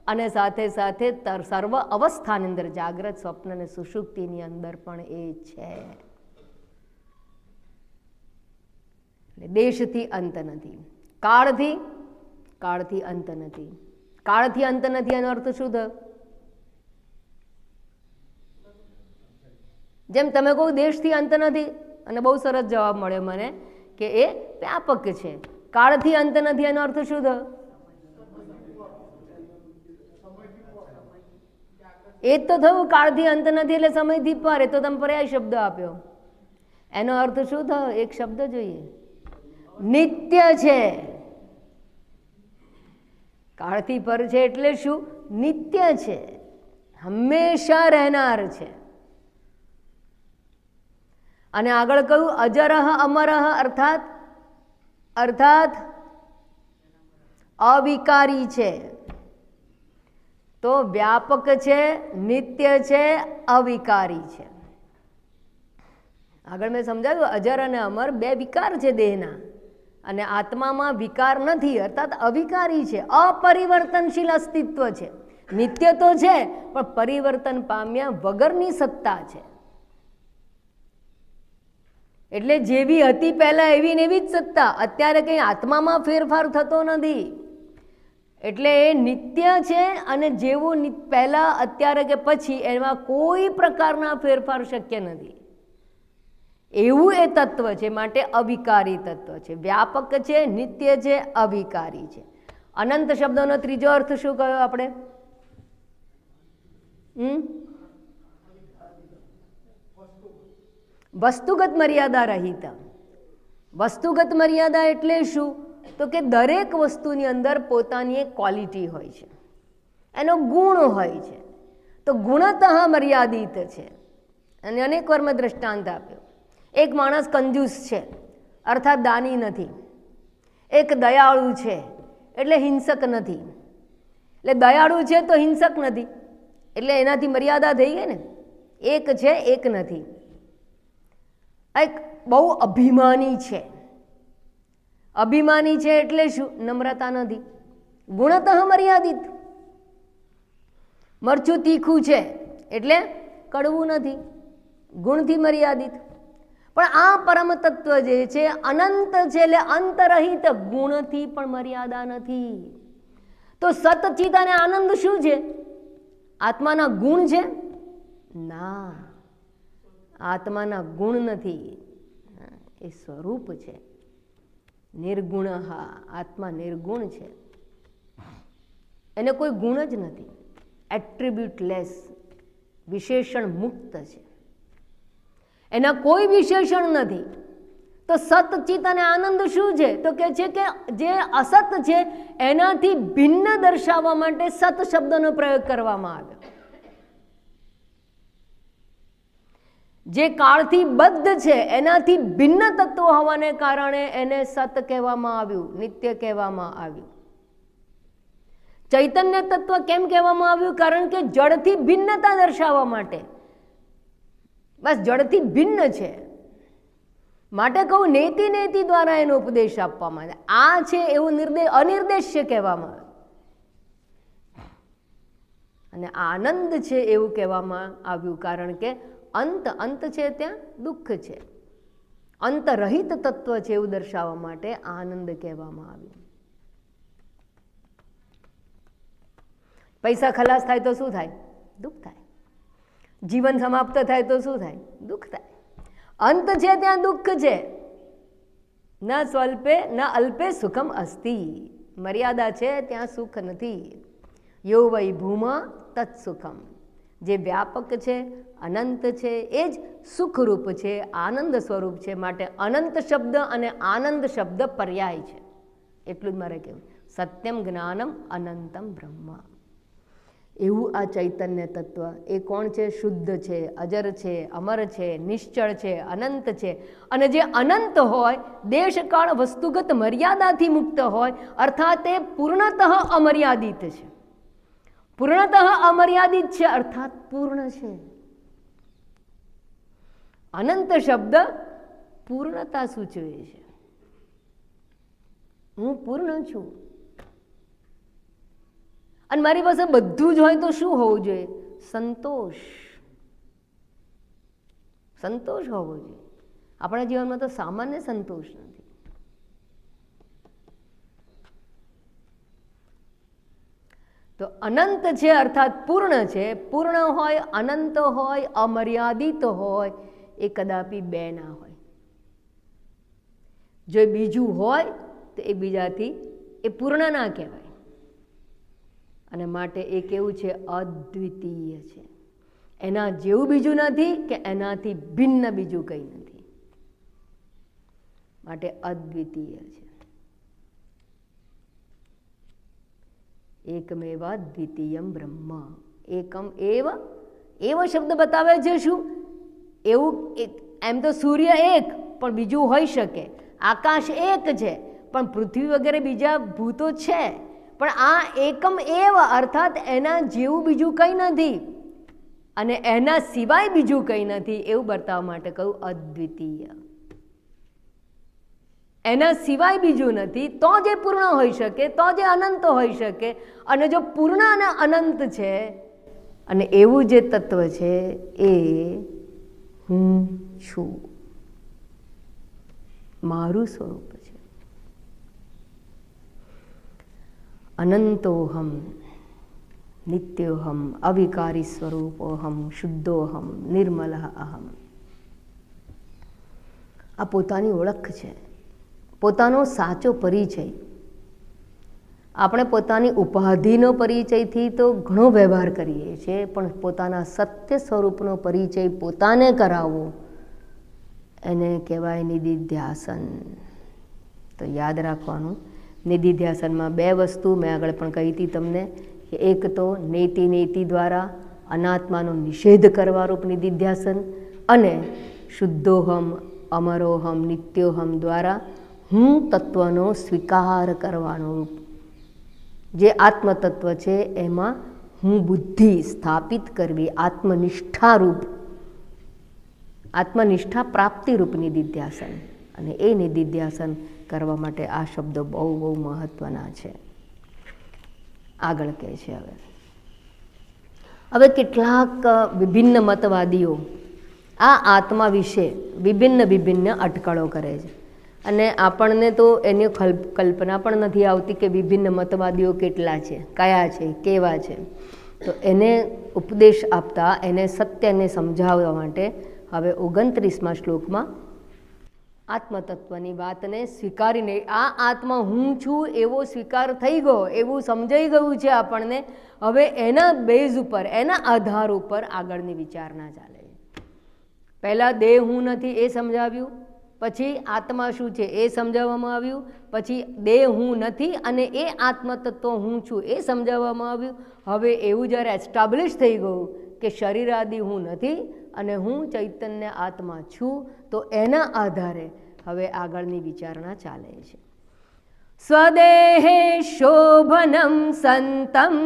S1: અને સાથે સાથે સર્વ અવસ્થાની અંદર, જાગ્રત, સ્વપ્ન અને સુષુપ્તિની અંદર પણ એ છે. દેશથી અંત નથી, કાળથી અંત નથી. કાળથી અંત નથી એનો અર્થ શું થયો? જેમ તમે કહો દેશથી અંત નથી, અને બહુ સરસ જવાબ મળ્યો મને કે એ વ્યાપક છે. કાળથી અંત નથી એનો અર્થ શું થયો? એ જ તો થયું. કાળથી અંત નથી એટલે સમયથી પર. એ તો તમે પર્યાય શબ્દ આપ્યો. એનો અર્થ શું થયો? એક શબ્દ જોઈએ, નિત્ય છે. કાળથી પર છે એટલે શું? નિત્ય છે, હંમેશા રહેનાર છે. અને આગળ કહ્યું અજરહ અમરહ અર્થાત અવિકારી છે. તો વ્યાપક છે, નિત્ય છે, અવિકારી છે. આગળ મેં સમજાવ્યું, અજર અને અમર બે વિકાર છે દેહના, અને આત્મામાં વિકાર નથી, અર્થાત અવિકારી છે, અપરિવર્તનશીલ અસ્તિત્વ છે. નિત્ય તો છે પણ પરિવર્તન પામ્યા વગરની સત્તા છે. એટલે જેવી હતી પહેલા એવી ને એવી જ સત્તા. અત્યારે કંઈ આત્મામાં ફેરફાર થતો નથી. એટલે એ નિત્ય છે, અને જેવું પહેલા અત્યારે કે પછી એમાં કોઈ પ્રકારના ફેરફાર શક્ય નથી. એવું એ તત્વ છે, માટે અવિકારી તત્વ છે. વ્યાપક છે, નિત્ય છે, અવિકારી છે. અનંત શબ્દનો ત્રીજો અર્થ શું કહ્યો આપણે? વસ્તુગત મર્યાદા રહિત. વસ્તુગત મર્યાદા એટલે શું? તો કે દરેક વસ્તુની અંદર પોતાની એક ક્વોલિટી હોય છે, એનો ગુણ હોય છે. તો ગુણતઃ મર્યાદિત છે. અને અનેક વાર મેં દ્રષ્ટાંત આપ્યો. એક માણસ કંજૂસ છે, અર્થાત દાની નથી. એક દયાળુ છે, એટલે હિંસક નથી. એટલે દયાળુ છે તો હિંસક નથી, એટલે એનાથી મર્યાદા થઈ ગઈ ને. એક છે, એક નથી. એક બહુ અભિમાની છે. અભિમાની છે એટલે શું? નમ્રતા નથી, ગુણતઃ મર્યાદિત. મરચું તીખું છે એટલે કડવું નથી, ગુણથી મર્યાદિત. પણ આ પરમ તત્વ જે છે અનંત છે, એટલે અંતરહિત, ગુણથી પણ મર્યાદા નથી. તો સતચિત અને આનંદ શું છે? આત્માના ગુણ છે? ના, આત્માના ગુણ નથી, એ સ્વરૂપ છે. નિર્ગુણ. આત્મા નિર્ગુણ છે, એને કોઈ ગુણ જ નથી. એટ્રીબ્યુટલેસ, વિશેષણ મુક્ત છે, એના કોઈ વિશેષણ નથી. તો સતચિત અને આનંદ શું છે? તો કે છે કે જે અસત છે એનાથી ભિન્ન દર્શાવવા માટે સત શબ્દનો પ્રયોગ કરવામાં આવ્યો. જે કાળથી બદ્ધ છે એનાથી ભિન્ન તત્વ હોવાને કારણે એને સત કહેવામાં આવ્યું, નિત્ય કહેવામાં આવ્યું. ચૈતન્ય તત્વ કેમ કહેવામાં આવ્યું? કારણ કે જળથી ભિન્નતા દર્શાવવા માટે. બસ જળથી ભિન્ન છે માટે કહું, નેતિ નેતિ દ્વારા એનો ઉપદેશ આપવામાં આવે. આ છે એવું અનિર્દેશ્ય કહેવામાં આવે, અને આનંદ છે એવું કહેવામાં આવ્યું. કારણ કે અંત છે ત્યાં દુઃખ છે. અંતરહિત તત્વ છે એવું દર્શાવવા માટે આનંદ કહેવામાં આવ્યું. પૈસા ખલાસ થાય તો શું થાય? દુઃખ થાય. જીવન સમાપ્ત થાય તો શું થાય? દુઃખ થાય. અંત છે ત્યાં દુઃખ છે. ન સ્વલ્પે ન અલ્પે સુખમ અસ્તિ. મર્યાદા છે ત્યાં સુખ નથી. યો વૈ ભૂમા તત્સુખમ. જે વ્યાપક છે, અનંત છે, એ જ સુખરૂપ છે, આનંદ સ્વરૂપ છે. માટે અનંત શબ્દ અને આનંદ શબ્દ પર્યાય છે. એટલું જ મારે કહેવું. સત્યમ જ્ઞાનમ અનંતમ બ્રહ્મ. એવું આ ચૈતન્ય તત્વ એ કોણ છે? શુદ્ધ છે, અજર છે, અમર છે, નિશ્ચળ છે, અનંત છે. અને જે અનંત હોય, દેશકાળ વસ્તુગત મર્યાદાથી મુક્ત હોય, અર્થાત એ પૂર્ણતઃ અમર્યાદિત છે. પૂર્ણતઃ અમર્યાદિત છે અર્થાત પૂર્ણ છે. અનંત શબ્દ પૂર્ણતા સૂચવે છે. હું પૂર્ણ છું, અને મારી પાસે બધું જ હોય તો શું હોવું જોઈએ? સંતોષ. સંતોષ હોવો જોઈએ. આપણા જીવનમાં તો સામાન્ય સંતોષ નથી. તો અનંત છે અર્થાત પૂર્ણ છે. પૂર્ણ હોય, અનંત હોય, અમર્યાદિત હોય, એ કદાપી બે ના હોય. જો બીજું હોય તો એ બીજાથી એ પૂર્ણ ના કહેવાય. અને માટે એ કેવું છે? અદ્વિતીય છે. એના જેવું બીજું નથી કે એનાથી ભિન્ન બીજું કંઈ નથી. માટે અદ્વિતીય છે. એકમેવા દ્વિતીયમ બ્રહ્મ. એકમ એવ. એવ શબ્દ બતાવે છે શું? એવું એમ તો સૂર્ય એક પણ બીજું હોઈ શકે, આકાશ એક છે પણ પૃથ્વી વગેરે બીજા ભૂતો છે, પણ આ એકમ એવ અર્થાત એના જેવું બીજું કંઈ નથી. અને એના સિવાય બીજું કંઈ નથી એવું બતાવવા માટે કહ્યું અદ્વિતીય. એના સિવાય બીજું નથી તો જે પૂર્ણ હોઈ શકે, તો જે અનંત હોઈ શકે. અને જો પૂર્ણ અને અનંત છે અને એવું જે તત્વ છે એ હું છું, મારું સ્વરૂપ છે. અનંતોહમ, નિત્યોહમ, અવિકારી સ્વરૂપોહમ, શુદ્ધોહમ, નિર્મલ અહમ. આ પોતાની ઓળખ છે, પોતાનો સાચો પરિચય. આપણે પોતાની ઉપાધિનો પરિચયથી તો ઘણો વ્યવહાર કરીએ છીએ, પણ પોતાના સત્ય સ્વરૂપનો પરિચય પોતાને કરાવવો એને કહેવાય નિધિધ્યાસન. તો યાદ રાખવાનું, નિધિધ્યાસનમાં 2 વસ્તુ મેં આગળ પણ કહી હતી તમને, કે એક તો નેતિ દ્વારા અનાત્માનો નિષેધ કરવા રૂપ નિધિધ્યાસન, અને શુદ્ધોહમ, અમરોહમ, નિત્યોહમ દ્વારા હું તત્વનો સ્વીકાર કરવાનો રૂપ. જે આત્મતત્વ છે એમાં હું બુદ્ધિ સ્થાપિત કરવી, આત્મનિષ્ઠા રૂપ, આત્મનિષ્ઠા પ્રાપ્તિરૂપ નિધિધ્યાસન. અને એ નિધિધ્યાસન કરવા માટે આ શબ્દો બહુ બહુ મહત્વના છે. આગળ કહે છે હવે કેટલાક વિભિન્ન મતવાદીઓ આ આત્મા વિશે વિભિન્ન અટકળો કરે છે, અને આપણને તો એની કલ્પના પણ નથી આવતી કે વિભિન્ન મતવાદીઓ કેટલા છે, કયા છે, કેવા છે. તો એને ઉપદેશ આપતા, એને સત્યને સમજાવવા માટે હવે 29મા શ્લોકમાં આત્મતત્વની વાતને સ્વીકારીને, આ આત્મા હું છું એવો સ્વીકાર થઈ ગયો, એવું સમજાઈ ગયું છે આપણને. હવે એના બેઝ ઉપર, એના આધાર ઉપર આગળની વિચારણા ચાલે છે. પહેલાં દેહ હું નથી એ સમજાવ્યું, પછી આત્મા શું છે એ સમજાવવામાં આવ્યું, પછી દેહ હું નથી અને એ આત્મતત્વ હું છું એ સમજાવવામાં આવ્યું. હવે એવું જ્યારે એસ્ટાબ્લિશ થઈ ગયું કે શરીર આદિ હું નથી અને હું ચૈતન્ય આત્મા છું, તો એના આધારે હવે આગળની વિચારણા ચાલે છે. સ્વદેહે શોભનમ સંતમ,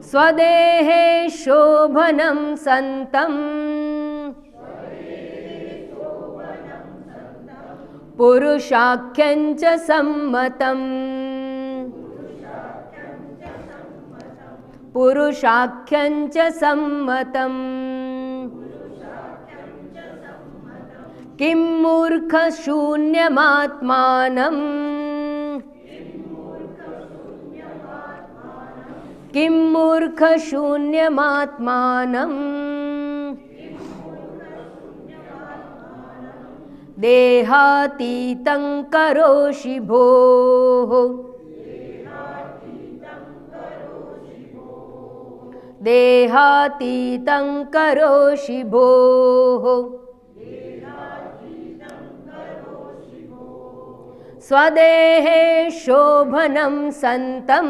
S1: સ્વદેહે શોભનમ સંતમ, પુરુષાખ્યં ચ સંમતમ, પુરુષાખ્યં ચ સંમતમ. કિમ મૂર્ખ શૂન્યમાત્માનમ, કિમ મૂર્ખ શૂન્યમાત્માનમ, દેહાતીતં કરોષિ ભોઃ, દેહાતીતં કરોષિ ભોઃ. સ્વદેહે શોભનમ સંતમ,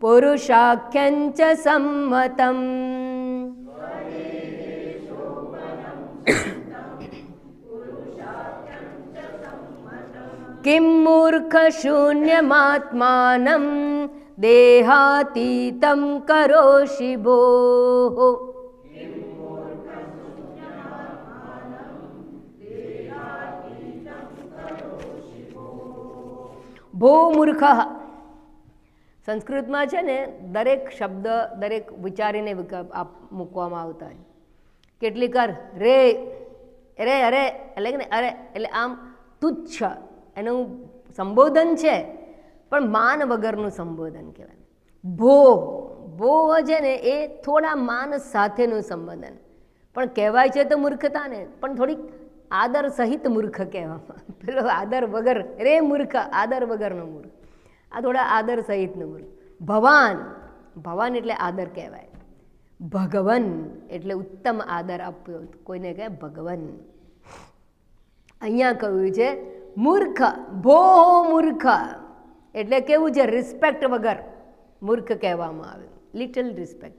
S1: પુરુષાખ્યં ચ સંમતમ. કિમ મૂર્ખ શૂન્યમાત્માનમ, દેહાતીતં કરોષિ ભોઃ. ભો મૂર્ખ, સંસ્કૃતમાં છે ને દરેક શબ્દ દરેક વિચારીને મૂકવામાં આવતા હોય. કેટલીક વાર રે, અરે અરે એટલે કે ને અરે એટલે આમ તુચ્છ એનું સંબોધન છે, પણ માન વગરનું સંબોધન કહેવાય. ભો, ભો છે ને એ થોડા માન સાથેનું સંબોધન, પણ કહેવાય છે તો મૂર્ખતાને, પણ થોડીક આદર સહિત મૂર્ખ કહેવામાં. પેલો આદર વગર, રે મૂર્ખ, આદર વગરનો મૂર્ખ. આ થોડા આદર સહિતનું મૂર્ખ. ભવાન, ભવાન એટલે આદર કહેવાય. ભગવન એટલે ઉત્તમ આદર આપ્યો, કોઈને કહે ભગવન. અહીંયા કહ્યું છે મૂર્ખ, ભો મૂર્ખ એટલે કેવું છે, રિસ્પેક્ટ વગર મૂર્ખ કહેવામાં આવે, લિટલ રિસ્પેક્ટ.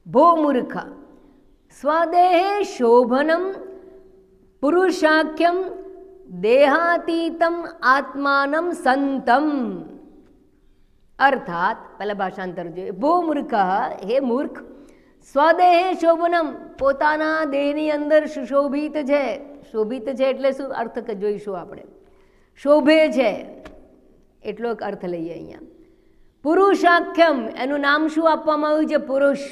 S1: ભો મૂર્ખ. સ્વદેહે શોભનમ પુરુષાખ્યમ દેહાતીતમ આત્માનમ સંતમ. અર્થાત પહેલા ભાષાંતર જોઈએ, ભો મૂર્ખ, હે મૂર્ખ, સ્વદેહે શોભનમ, પોતાના દેહની અંદર સુશોભિત છે. શોભિત છે એટલે શું અર્થ જોઈશું આપણે, શોભે છે એટલો અર્થ લઈએ અહીંયા. પુરુષાખ્યમ, એનું નામ શું આપવામાં આવ્યું છે? પુરુષ.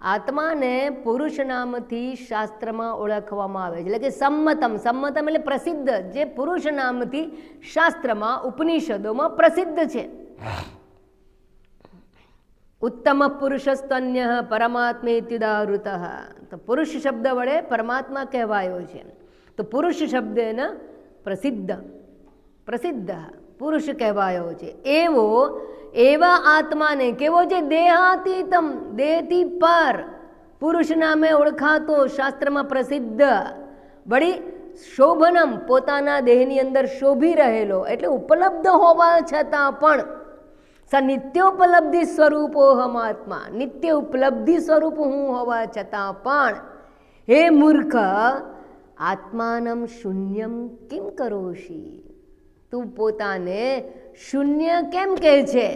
S1: આત્માને પુરુષ નામથી શાસ્ત્રમાં ઓળખવામાં આવે છે, એટલે કે સંમતમ. સંમતમ એટલે પ્રસિદ્ધ, જે પુરુષ નામથી શાસ્ત્રમાં ઉપનિષદોમાં પ્રસિદ્ધ છે. ઉત્તમ પુરુષસ્તન્ય પરમાત્મેત્યુદાહૃત. તો પુરુષ શબ્દ વડે પરમાત્મા કહેવાયો છે. તો પુરુષ શબ્દ એના પ્રસિદ્ધ, પ્રસિદ્ધ પુરુષ કહેવાયો છે. એવા આત્માને કેવો છે? દેહાતીતમ, દેહથી પર, પુરુષ નામે ઓળખાતો, શાસ્ત્રમાં પ્રસિદ્ધ. વળી શોભનમ, પોતાના દેહની અંદર શોભી રહેલો, એટલે ઉપલબ્ધ હોવા છતાં પણ નિત્યોપલબ્ધિ સ્વરૂપોહમ આત્મા, નિત્ય ઉપલબ્ધિ સ્વરૂપ હું હોવા છતાં પણ, હે મૂર્ખ, આત્માનમ શૂન્યમ કિમ કરોશી, તું પોતાને શૂન્ય કેમ કહે છે?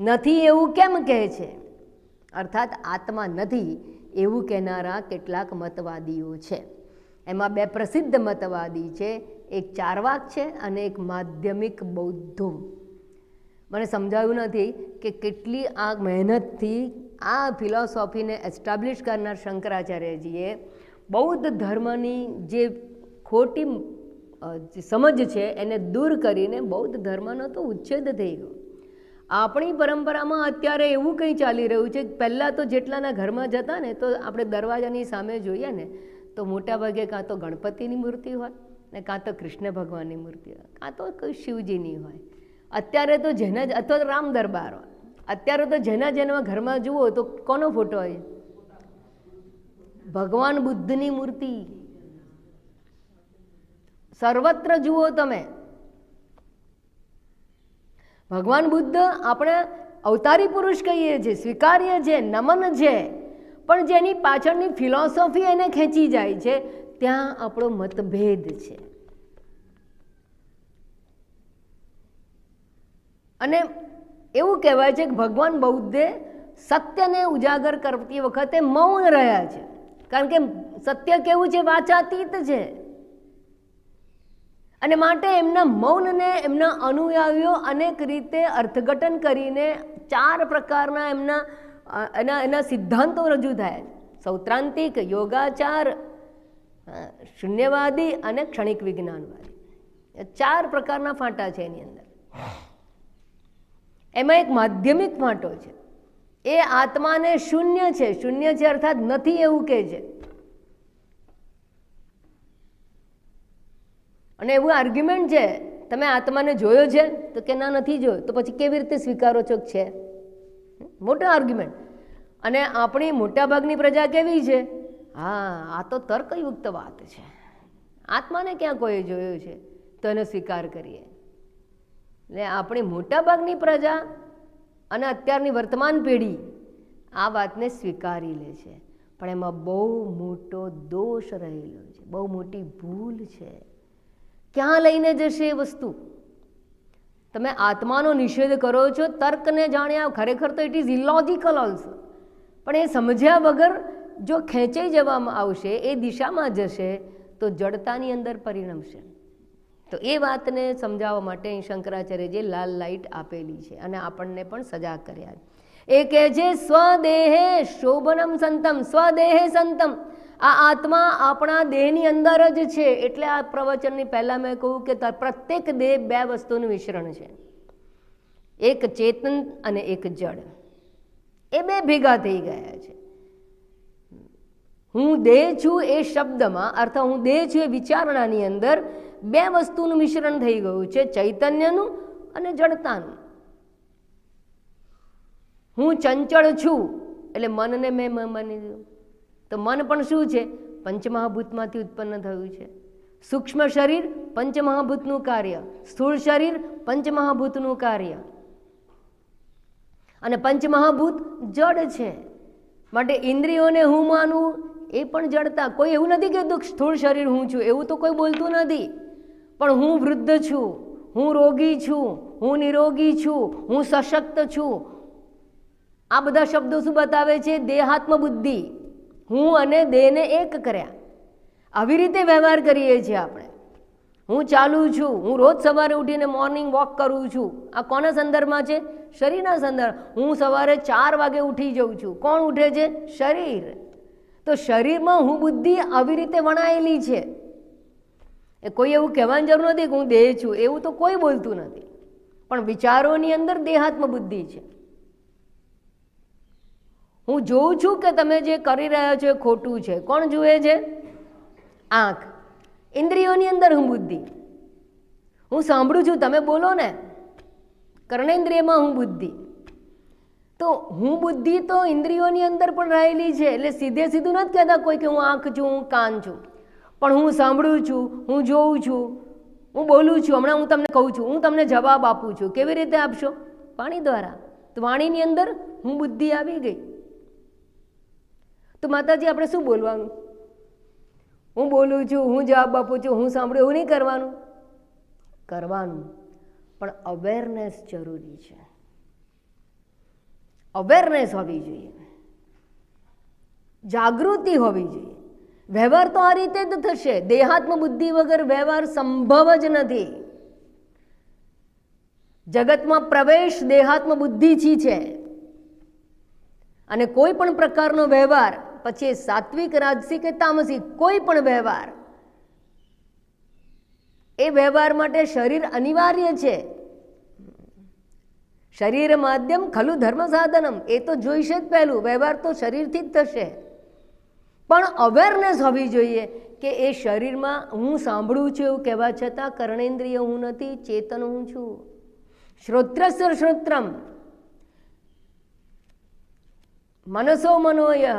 S1: નથી એવું કેમ કહે છે? અર્થાત આત્મા નથી એવું કહેનારા કેટલાક મતવાદીઓ છે. એમાં બે પ્રસિદ્ધ મતવાદી છે, એક ચારવાક છે અને એક માધ્યમિક બૌદ્ધો. મને સમજાયું નથી કે કેટલી આ મહેનતથી આ ફિલોસોફીને એસ્ટાબ્લિશ કરનાર શંકરાચાર્યજીએ બૌદ્ધ ધર્મની જે ખોટી સમજ છે એને દૂર કરીને બૌદ્ધ ધર્મનો તો ઉચ્છેદ થઈ ગયો. આપણી પરંપરામાં અત્યારે એવું કંઈ ચાલી રહ્યું છે, પહેલાં તો જેટલાના ઘરમાં જતા ને તો આપણે દરવાજાની સામે જોઈએ ને તો મોટાભાગે કાં તો ગણપતિની મૂર્તિ હોય ને કાં તો કૃષ્ણ ભગવાનની મૂર્તિ હોય, કાં તો કોઈ શિવજીની હોય. અત્યારે તો જેના અથવા રામ દરબાર હોય. અત્યારે તો જેના ઘરમાં જુઓ તો કોનો ફોટો હોય? ભગવાન બુદ્ધની મૂર્તિ. સર્વત્ર જુઓ તમે. ભગવાન બુદ્ધ આપણે અવતારી પુરુષ કહીએ છીએ, સ્વીકાર્ય છે, નમન છે, પણ જેની પાછળની ફિલોસોફી એને ખેંચી જાય છે ત્યાં આપણો મતભેદ છે. અને એવું કહેવાય છે કે ભગવાન બૌદ્ધે સત્યને ઉજાગર કરતી વખતે મૌન રહ્યા છે, કારણ કે સત્ય કેવું છે? વાચાતીત છે. અને માટે એમના મૌનને એમના અનુયાયીઓ અનેક રીતે અર્થઘટન કરીને ચાર પ્રકારના એના સિદ્ધાંતો રજૂ થયા છે: સૌત્રાંતિક, યોગાચાર, શૂન્યવાદી અને ક્ષણિક વિજ્ઞાનવાદી. ચાર પ્રકારના ફાંટા છે એની અંદર. એમાં એક માધ્યમિક ફાંટો છે, એ આત્માને શૂન્ય છે. શૂન્ય છે અર્થાત નથી એવું કહે છે. અને એવું આર્ગ્યુમેન્ટ છે, તમે આત્માને જોયો છે? તો કે ના, નથી જોયો. તો પછી કેવી રીતે સ્વીકારો છો છે? મોટો આર્ગ્યુમેન્ટ. અને આપણી મોટાભાગની પ્રજા કેવી છે? હા, આ તો તર્કયુક્ત વાત છે, આત્માને ક્યાં કોઈ જોયો છે તો એનો સ્વીકાર કરીએ. એટલે આપણી મોટાભાગની પ્રજા અને અત્યારની વર્તમાન પેઢી આ વાતને સ્વીકારી લે છે, પણ એમાં બહુ મોટો દોષ રહેલો છે, બહુ મોટી ભૂલ છે. ક્યાં લઈને જશે એ વસ્તુ? તમે આત્માનો નિષેધ કરો છો તર્કને જાણ્યા, ખરેખર તો ઇટ ઇઝ ઇલોજિકલ ઓલ્સો, પણ એ સમજ્યા વગર જો ખેંચાઈ જવામાં આવશે, એ દિશામાં જશે તો જડતાની અંદર પરિણમશે. તો એ વાતને સમજાવવા માટે શંકરાચાર્યજીએ લાલ લાઇટ આપેલી છે અને આપણને પણ સજાગ કર્યા. એ કહે છે સ્વદેહે શોભનમ સંતમ, સ્વદેહે સંતમ. આ આત્મા આપણા દેહની અંદર જ છે. એટલે આ પ્રવચનની પહેલાં મેં કહ્યું કે પ્રત્યેક દેહ બે વસ્તુનું મિશ્રણ છે, એક ચેતન અને એક જડ. એ બે ભેગા થઈ ગયા છે. હું દેહ છું એ શબ્દમાં, અર્થાત હું દેહ છું એ વિચારણાની અંદર બે વસ્તુનું મિશ્રણ થઈ ગયું છે, ચૈતન્યનું અને જડતાનું. હું ચંચળ છું એટલે મનને મેં માની દીધું. તો મન પણ શું છે? પંચમહાભૂતમાંથી ઉત્પન્ન થયું છે. સૂક્ષ્મ શરીર પંચમહાભૂતનું કાર્ય, સ્થૂળ શરીર પંચમહાભૂતનું કાર્ય, અને પંચમહાભૂત જડ છે. માટે ઇન્દ્રિયોને હું માનવું એ પણ જડતા. કોઈ એવું નથી કહેતું સ્થૂળ શરીર હું છું, એવું તો કોઈ બોલતું નથી. પણ હું વૃદ્ધ છું, હું રોગી છું, હું નિરોગી છું, હું સશક્ત છું, આ બધા શબ્દો શું બતાવે છે? દેહાત્મ બુદ્ધિ. હું અને દેહને એક કર્યા. આવી રીતે વ્યવહાર કરીએ છીએ આપણે. હું ચાલું છું, હું રોજ સવારે ઉઠીને મોર્નિંગ વોક કરું છું. આ કોના સંદર્ભમાં છે? શરીરના સંદર્ભ. હું સવારે 4 વાગે ઉઠી જાઉં છું. કોણ ઉઠે છે? શરીર. તો શરીરમાં હું બુદ્ધિ આવી રીતે વણાયેલી છે. એ કોઈ એવું કહેવાની જરૂર નથી કે હું દેહ છું, એવું તો કોઈ બોલતું નથી. પણ વિચારોની અંદર દેહાત્મ બુદ્ધિ છે. હું જોઉં છું કે તમે જે કરી રહ્યા છો એ ખોટું છે. કોણ જુએ છે? આંખ. ઇન્દ્રિયોની અંદર હું બુદ્ધિ. હું સાંભળું છું, તમે બોલો ને, કર્ણેન્દ્રિયમાં હું બુદ્ધિ. તો હું બુદ્ધિ તો ઇન્દ્રિયોની અંદર પણ રહેલી છે. એટલે સીધે સીધું નથી કહેતા કોઈ કે હું આંખ છું, હું કાન છું. પણ હું સાંભળું છું, હું જોઉં છું, હું બોલું છું. હમણાં હું તમને કહું છું, હું તમને જવાબ આપું છું. કેવી રીતે આપશો? વાણી દ્વારા. તો વાણીની અંદર હું બુદ્ધિ આવી ગઈ. તો માતાજી આપણે શું બોલવાનું? હું બોલું છું, હું જવાબ આપું છું, હું સાંભળું, એવું નહીં કરવાનું. કરવાનું, પણ અવેરનેસ જરૂરી છે. અવેરનેસ હોવી જોઈએ, જાગૃતિ હોવી જોઈએ. વ્યવહાર તો આ રીતે જ થશે. દેહાત્મ બુદ્ધિ વગર વ્યવહાર સંભવ જ નથી. જગતમાં પ્રવેશ દેહાત્મ બુદ્ધિથી છે. અને કોઈ પણ પ્રકારનો વ્યવહાર, પછી સાત્વિક, રાજસિક કે તામસિક, કોઈ પણ વ્યવહાર, એ વ્યવહાર માટે શરીર અનિવાર્ય છે. શરીર માધ્યમ ખલુ ધર્મ સાધનમ, એ તો જોઈશે જ. પહેલું વ્યવહાર તો શરીરથી જ થશે. પણ અવેરનેસ હોવી જોઈએ કે એ શરીરમાં હું સાંભળું છું એવું કહેવા છતાં કર્ણેન્દ્રિય હું નથી, ચેતન હું છું. શ્રોત્રસ્ય શ્રોત્રમ, મનસો મનોય,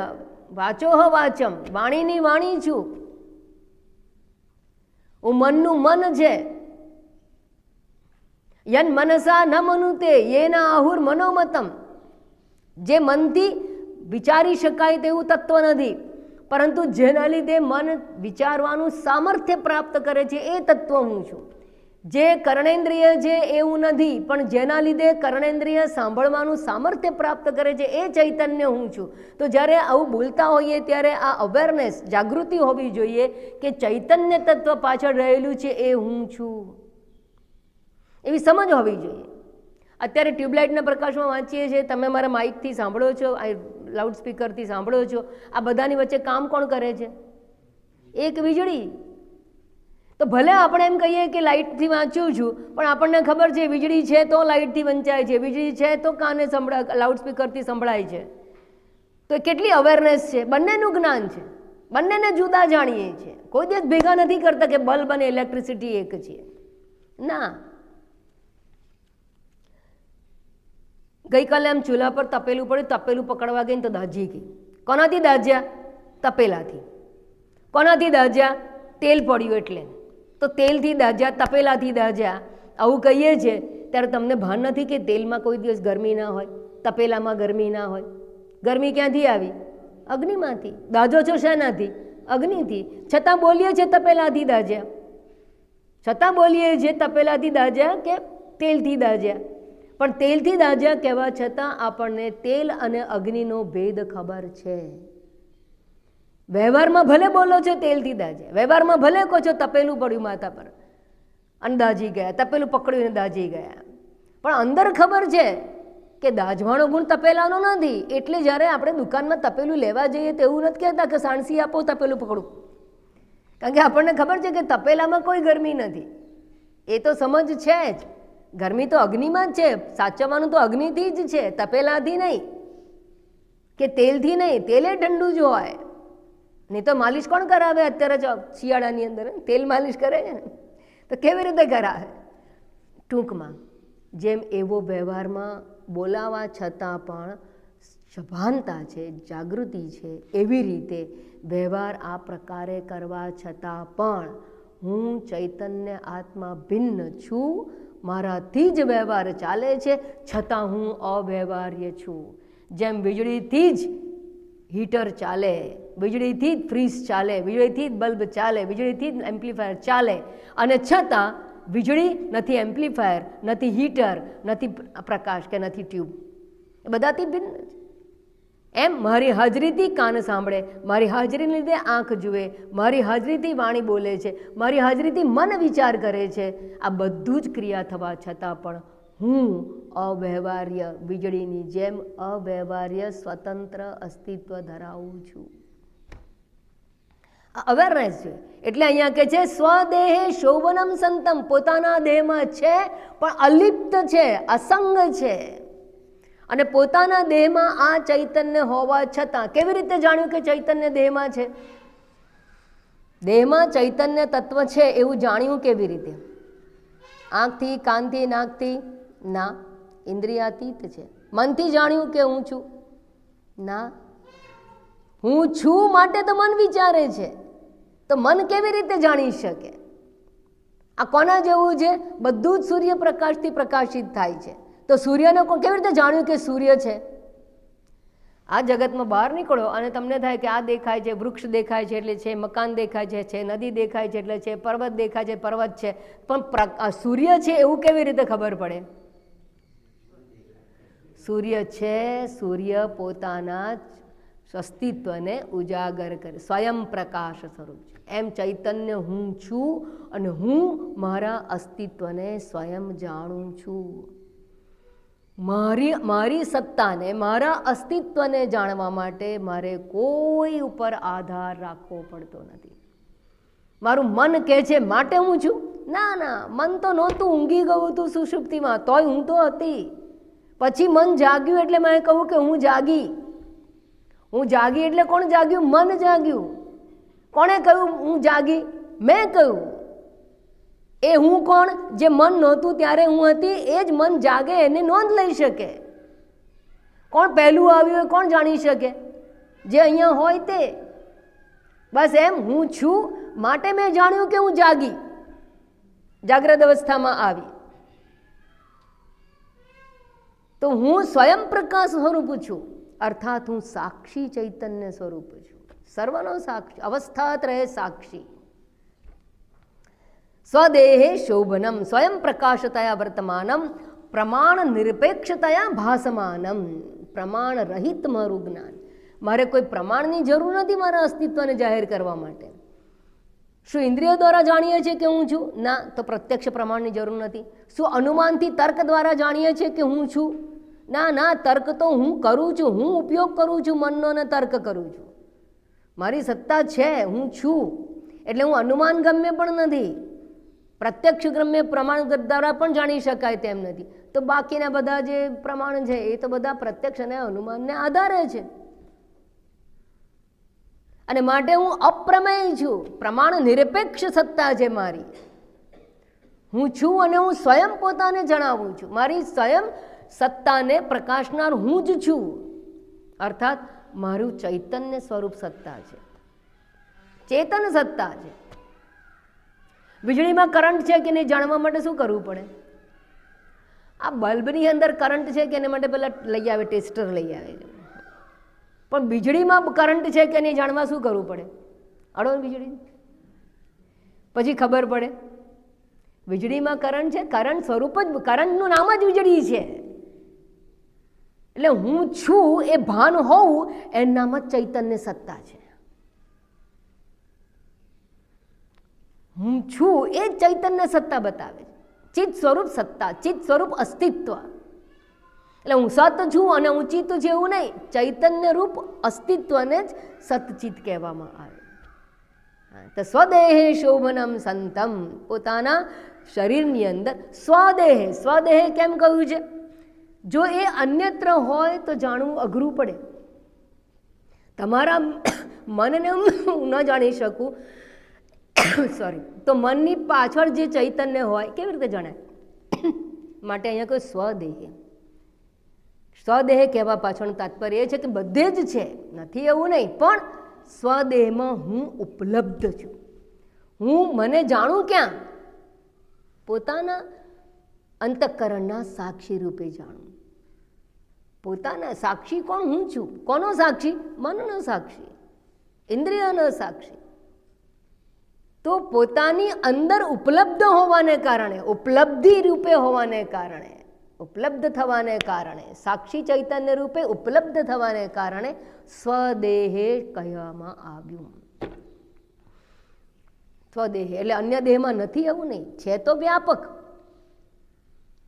S1: વાચોહ વાચમ, વાણીની વાણી છું. હું મનનું મન છે. યન મનસા ન મનુતે યેના આહુર મનોમતમ. જે મનથી વિચારી શકાય તેવું તત્વ નથી, પરંતુ જેના લીધે મન વિચારવાનું સામર્થ્ય પ્રાપ્ત કરે છે એ તત્વ હું છું. જે કર્ણેન્દ્રિય છે એવું નથી, પણ જેના લીધે કર્ણેન્દ્રિય સાંભળવાનું સામર્થ્ય પ્રાપ્ત કરે છે એ ચૈતન્ય હું છું. તો જ્યારે આવું બોલતા હોઈએ ત્યારે આ અવેરનેસ, જાગૃતિ હોવી જોઈએ કે ચૈતન્ય તત્વ પાછળ રહેલું છે એ હું છું. એવી સમજ હોવી જોઈએ. અત્યારે ટ્યુબલાઇટના પ્રકાશમાં વાંચીએ છીએ, તમે મારા માઇકથી સાંભળો છો, લાઉડ સ્પીકરથી સાંભળો છો. આ બધાની વચ્ચે કામ કોણ કરે છે? એક વીજળી. તો ભલે આપણે એમ કહીએ કે લાઇટથી વાંચ્યું છું, પણ આપણને ખબર છે વીજળી છે તો લાઇટથી વંચાય છે, વીજળી છે તો કાને લાઉડ સ્પીકરથી સંભળાય છે. તો કેટલી અવેરનેસ છે! બંનેનું જ્ઞાન છે, બંનેને જુદા જાણીએ છીએ. કોઈ દિવસ ભેગા નથી કરતા કે બલ્બ અને ઇલેક્ટ્રિસિટી એક છે. ના. ગઈકાલે આમ ચૂલા પર તપેલું પડ્યું, તપેલું પકડવા ગઈ ને તો દાઝી ગઈ. કોનાથી દાઝ્યા? તપેલાથી. કોનાથી દાઝ્યા? તેલ પડ્યું એટલે. તો તેલથી દાઝ્યા, તપેલાથી દાઝ્યા. આવું કહીએ છીએ ત્યારે તમને ભાન નથી કે તેલમાં કોઈ દિવસ ગરમી ના હોય, તપેલામાં ગરમી ના હોય. ગરમી ક્યાંથી આવી? અગ્નિમાંથી. દાઝો છો શેનાથી? અગ્નિથી. છતાં બોલીએ છીએ તપેલાથી દાઝ્યા. છતાં બોલીએ છીએ તપેલાથી દાઝ્યા કે તેલથી દાઝ્યા. પણ તેલથી દાઝ્યા કહેવા છતાં આપણને તેલ અને અગ્નિનો ભેદ ખબર છે. વ્યવહારમાં ભલે બોલો છો તેલથી દાઝ્યા, વ્યવહારમાં ભલે કહો છો તપેલું પડ્યું માથા પર અને દાઝી ગયા, તપેલું પકડ્યું અને દાઝી ગયા, પણ અંદર ખબર છે કે દાઝવાનો ગુણ તપેલાનો નથી. એટલે જ્યારે આપણે દુકાનમાં તપેલું લેવા જઈએ તો એવું નથી કહેતા કે સાણસી આપો તપેલું પકડું, કારણ કે આપણને ખબર છે કે તપેલામાં કોઈ ગરમી નથી. એ તો સમજ છે જ. ગરમી તો અગ્નિમાં જ છે, સાચવવાનું તો અગ્નિથી જ છે, તપેલાથી નહીં કે તેલથી નહીં. તેલે ઠંડુ જ હોય. નહીં તો માલિશ કોણ કરાવે? અત્યારે શિયાળાની અંદર તેલ માલિશ કરે છે ને, તો કેવી રીતે કરાવે? ટૂંકમાં જેમ એવો વ્યવહારમાં બોલાવા છતાં પણ સભાનતા છે, જાગૃતિ છે, એવી રીતે વ્યવહાર આ પ્રકારે કરવા છતાં પણ હું ચૈતન્ય આત્મા ભિન્ન છું, મારાથી જ વ્યવહાર ચાલે છે, છતાં હું અવ્યવહાર્ય છું. જેમ વીજળીથી જ હીટર ચાલે, વીજળીથી જ ફ્રીજ ચાલે, વીજળીથી જ બલ્બ ચાલે, વીજળીથી જ એમ્પ્લીફાયર ચાલે, અને છતાં વીજળી નથી, એમ્પ્લીફાયર નથી, હીટર નથી, પ્રકાશ કે નથી ટ્યુબ, એ બધાથી ભિન્ન છે. એમ મારી હાજરીથી કાન સાંભળે, મારી હાજરીને લીધે આંખ જુએ, મારી હાજરીથી વાણી બોલે છે, મારી હાજરીથી મન વિચાર કરે છે. આ બધું જ ક્રિયા થવા છતાં પણ હું અવ્યવહાર્ય, વીજળીની જેમ અવ્યવહાર્ય સ્વતંત્ર અસ્તિત્વ ધરાવું છું. અવેરનેસ છે. એટલે અહીંયા કે છે સ્વદેહે શોભનમ સંતમ, પોતાના દેહમાં છે પણ અલિપ્ત છે, અસંગ છે. અને પોતાના દેહમાં આ ચૈતન્ય હોવા છતાં કેવી રીતે જાણ્યું કે ચૈતન્ય દેહમાં છે? દેહમાં ચૈતન્ય તત્વ છે એવું જાણ્યું કેવી રીતે? આંખથી, કાનથી, નાકથી? ના, ઇન્દ્રિયાતીત છે. મનથી જાણ્યું કે હું છું? ના, હું છું માટે તો મન વિચારે છે. તો મન કેવી રીતે જાણી શકે? આ કોના જેવું છે? બધું જ સૂર્યપ્રકાશથી પ્રકાશિત થાય છે. તો સૂર્યને કેવી રીતે જાણ્યું કે સૂર્ય છે? આ જગતમાં બહાર નીકળો અને તમને થાય કે આ દેખાય છે, વૃક્ષ દેખાય છે એટલે છે, મકાન દેખાય છે, નદી દેખાય છે એટલે છે, પર્વત દેખાય છે, પર્વત છે. પણ સૂર્ય છે એવું કેવી રીતે ખબર પડે? સૂર્ય છે, સૂર્ય પોતાના અસ્તિત્વને ઉજાગર કરે, સ્વયં પ્રકાશ સ્વરૂપ છે. એમ ચૈતન્ય હું છું અને હું મારા અસ્તિત્વને સ્વયં જાણું છું. મારી સત્તાને, મારા અસ્તિત્વને જાણવા માટે મારે કોઈ ઉપર આધાર રાખવો પડતો નથી. મારું મન કહે છે માટે હું છું? ના ના, મન તો નહોતું, ઊંઘી ગયું હતું સુષુપ્તિમાં, તોય હું તો હતી. પછી મન જાગ્યું એટલે મેં કહું કે હું જાગી. હું જાગી એટલે કોણ જાગ્યું? મન જાગ્યું. કોણે કહ્યું હું જાગી? મેં કહ્યું. એ હું કોણ? જે મન નહોતું ત્યારે હું હતી, એ જ મન જાગે એને નોંધ લઈ શકે. કોણ પહેલું આવ્યું એ કોણ જાણી શકે? જે અહીંયા હોય તે. બસ એમ હું છું માટે મેં જાણ્યું કે હું જાગી, જાગ્રત અવસ્થામાં આવી. તો હું સ્વયં પ્રકાશ સ્વરૂપ છું, અર્થાત હું સાક્ષી ચૈતન્ય સ્વરૂપ છું, સર્વનો સાક્ષી, અવસ્થાત રહે સાક્ષી. સ્વદેહે શોભનમ સ્વયં પ્રકાશતયા વર્તમાનમ પ્રમાણ નિરપેક્ષતયા ભાસમાનમ. પ્રમાણ રહિત મારું જ્ઞાન. મારે કોઈ પ્રમાણની જરૂર નથી મારા અસ્તિત્વને જાહેર કરવા માટે. શું ઇન્દ્રિયો દ્વારા જાણીએ છીએ કે હું છું? ના, તો પ્રત્યક્ષ પ્રમાણની જરૂર નથી. શું અનુમાનથી, તર્ક દ્વારા જાણીએ છીએ કે હું છું? ના ના, તર્ક તો હું કરું છું, હું ઉપયોગ કરું છું મનનો અને તર્ક કરું છું. મારી સત્તા છે, હું છું, એટલે હું અનુમાન ગમ્ય પણ નથી, પ્રત્યક્ષ ગમ્ય પ્રમાણ દ્વારા પણ જાણી શકાય તેમ નથી. તો બાકીના બધા જે પ્રમાણ છે એ તો બધા પ્રત્યક્ષ અને અનુમાનને આધારે છે. અને માટે હું અપ્રમેય છું, પ્રમાણ નિરપેક્ષ સત્તા છે મારી. હું છું અને હું સ્વયં પોતાને જણાવું છું. મારી સ્વયં સત્તાને પ્રકાશનાર હું જ છું, અર્થાત મારું ચૈતન્ય સ્વરૂપ સત્તા છે, ચેતન સત્તા છે. વીજળીમાં કરંટ છે કે નહીં જાણવા માટે શું કરવું પડે? આ બલ્બની અંદર કરંટ છે કે એના માટે પહેલાં લઈ આવે, ટેસ્ટર લઈ આવે છે. પણ વીજળીમાં કરંટ છે કે નહીં જાણવા શું કરવું પડે? અડો વીજળી, પછી ખબર પડે. વીજળીમાં કરંટ છે, કરંટ સ્વરૂપ જ, કરંટનું નામ જ વીજળી છે. એટલે હું છું એ ભાન હોવું એનું નામ જ ચૈતન્ય સત્તા છે. હું છું એ ચૈતન્ય સત્તા બતાવે છે, ચિત્ત સ્વરૂપ સત્તા, ચિત્ત સ્વરૂપ અસ્તિત્વ. એટલે હું સત છું અને હું ચિત્ત છું એવું નહીં, ચૈતન્ય રૂપ અસ્તિત્વને જ સતચિત્ત કહેવામાં આવે. તો સ્વદેહે શોભનમ સંતમ, પોતાના શરીરની અંદર સ્વદેહે. સ્વદેહે કેમ કહ્યું છે? જો એ અન્યત્ર હોય તો જાણવું અઘરું પડે. તમારા મનને હું ન જાણી શકું, સોરી, તો મનની પાછળ જે ચૈતન્ય હોય કેવી રીતે જણાય? માટે અહીંયા કોઈ સ્વદેહ. સ્વદેહ કહેવા પાછળનું તાત્પર્ય એ છે કે બધે જ છે, નથી એવું નહીં, પણ સ્વદેહમાં હું ઉપલબ્ધ છું. હું મને જાણું ક્યાં? પોતાના અંતઃકરણના સાક્ષી રૂપે જાણું. પોતાના સાક્ષી કોણ? હું છું. કોનો સાક્ષી? મનનો સાક્ષી, ઇન્દ્રિયનો સાક્ષી. તો પોતાની અંદર ઉપલબ્ધ હોવાને કારણે, ઉપલબ્ધિ રૂપે હોવાને કારણે, ઉપલબ્ધ થવાને કારણે, સાક્ષી ચૈતન્ય રૂપે ઉપલબ્ધ થવાને કારણે સ્વદેહે કહેવામાં આવ્યું. સ્વદેહે એટલે અન્ય દેહમાં નથી એવું નહીં, છે તો વ્યાપક,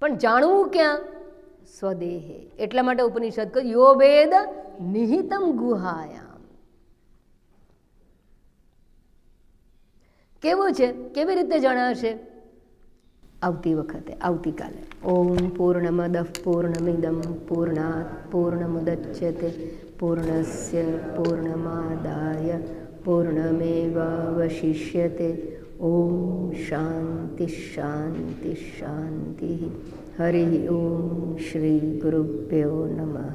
S1: પણ જાણવું ક્યાં? સ્વદેહે. એટલા માટે ઉપનિષદ કહે યો વેદ નિહિતમ ગુહાયામ. કેવું છે? કેવી રીતે જણાશે? આવતી વખતે, આવતીકાલે. ઓમ પૂર્ણમદ પૂર્ણમિદમ પૂર્ણાત પૂર્ણમુદચ્યતે પૂર્ણસ્ય પૂર્ણમાદાય પૂર્ણમેવાવશિષ્યતે. ઓમ શાંતિ શાંતિ શાંતિ. હરિ ઓમ શ્રી ગુરુભ્યો નમઃ.